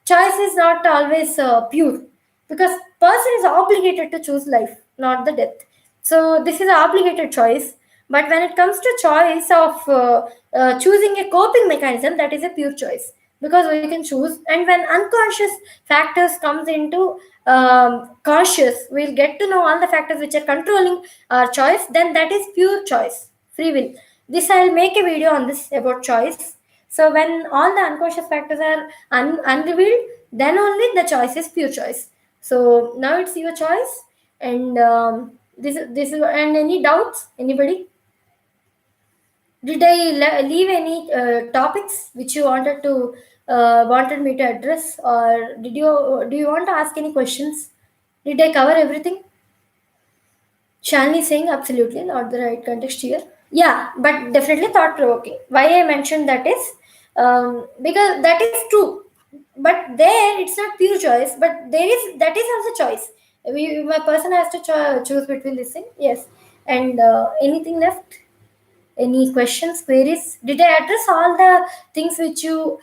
Choice is not always pure, because person is obligated to choose life, not the death. So this is an obligated choice. But when it comes to choice of choosing a coping mechanism, that is a pure choice, because we can choose. And when unconscious factors comes into conscious, we'll get to know all the factors which are controlling our choice. Then that is pure choice, free will. This I'll make a video on this about choice. So when all the unconscious factors are unrevealed, then only the choice is pure choice. So now it's your choice. And this is, and any doubts, anybody? Did I leave any topics which you wanted me to address, or do you want to ask any questions? Did I cover everything? Shalini is saying absolutely not the right context here. Yeah, but definitely thought provoking. Why I mentioned that is, because that is true. But there it's not pure choice, but there is, that is also choice. A person has to choose between this thing. Yes. And anything left? Any questions, queries? Did I address all the things which you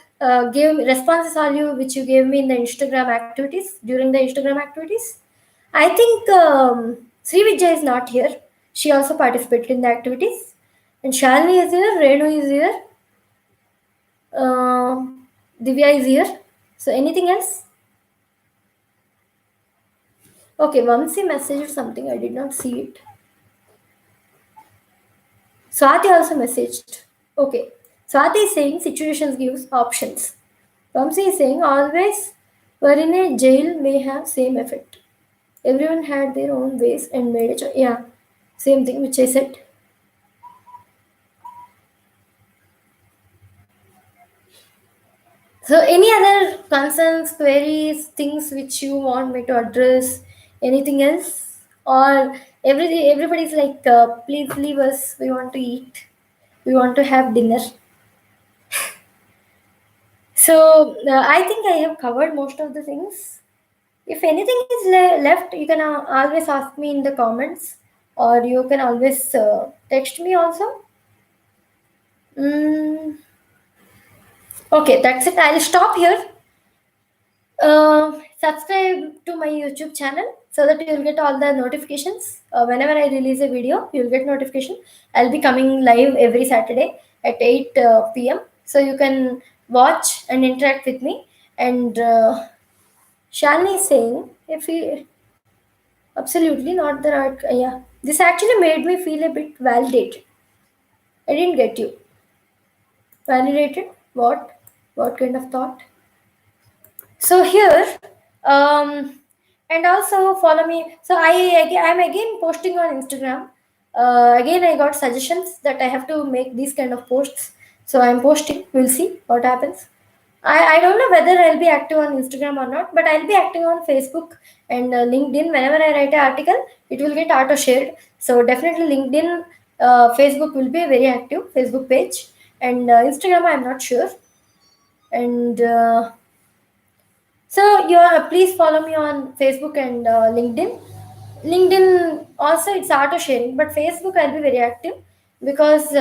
gave me, responses all you which you gave me in the Instagram activities, during the Instagram activities? I think Sri Vijay is not here. She also participated in the activities. And Shalini is here, Renu is here, uh, Divya is here. So anything else? Okay, Vamsi messaged something. I did not see it. Swati also messaged. Okay. Swati is saying situations gives options. Vamsi is saying always were in a jail may have same effect. Everyone had their own ways and made a choice. Yeah, same thing which I said. So any other concerns, queries, things which you want me to address? Anything else? Or everybody's like, please leave us. We want to eat. We want to have dinner. So I think I have covered most of the things. If anything is left, you can always ask me in the comments, or you can always text me also. Mm, okay, that's it. I'll stop here. Subscribe to my YouTube channel so that you'll get all the notifications. Whenever I release a video, you'll get notification. I'll be coming live every Saturday at 8 p.m. So you can watch and interact with me. And Shalini is saying, if he absolutely not the right, yeah. This actually made me feel a bit validated. I didn't get you. Validated? What? What kind of thought? So here, um, and also follow me. So I'm again posting on Instagram. Again, I got suggestions that I have to make these kind of posts. So I'm posting. We'll see what happens. I don't know whether I'll be active on Instagram or not, but I'll be active on Facebook and LinkedIn. Whenever I write an article, it will get auto shared. So definitely LinkedIn, Facebook will be a very active Facebook page, and Instagram I'm not sure. And so you are, please follow me on Facebook and LinkedIn. LinkedIn also it's auto sharing, but Facebook I'll be very active, because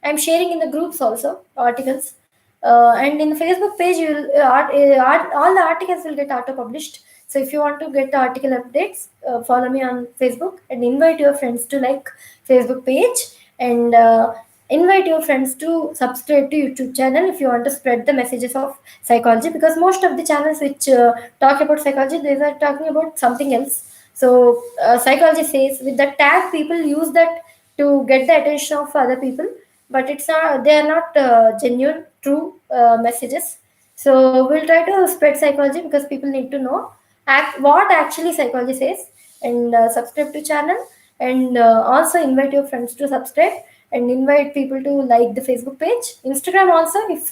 I'm sharing in the groups also articles. And in the Facebook page, you will all the articles will get auto published. So if you want to get the article updates, follow me on Facebook and invite your friends to like Facebook page, and invite your friends to subscribe to YouTube channel if you want to spread the messages of psychology, because most of the channels which talk about psychology, they are talking about something else. So psychology says, with the tag, people use that to get the attention of other people, but it's not, they are not genuine true messages. So we'll try to spread psychology because people need to know what actually psychology says, and subscribe to channel, and also invite your friends to subscribe, and invite people to like the Facebook page, Instagram also, if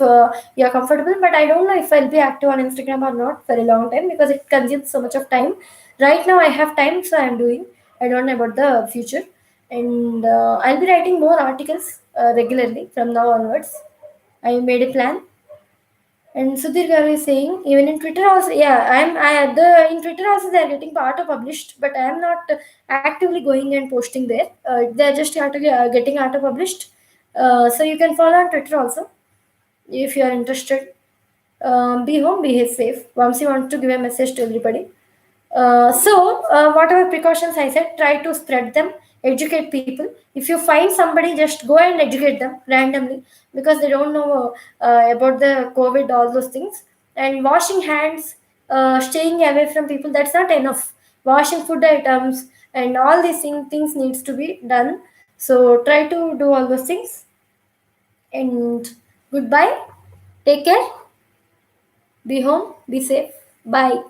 you're comfortable. But I don't know if I'll be active on Instagram or not for a long time, because it consumes so much of time. Right now I have time, so I'm doing. I don't know about the future. And I'll be writing more articles regularly from now onwards. I made a plan. And Sudhir Garu is saying, even in Twitter also, yeah, in Twitter also they are getting auto published, but I am not actively going and posting there. They are just getting auto published. So you can follow on Twitter also if you are interested. Be home, be safe. Vamsi wants to give a message to everybody. Whatever precautions I said, try to spread them, educate people. If you find somebody, just go and educate them randomly, because they don't know about the COVID, all those things. And washing hands, staying away from people, that's not enough. Washing food items and all these things needs to be done. So try to do all those things. And goodbye. Take care. Be home. Be safe. Bye.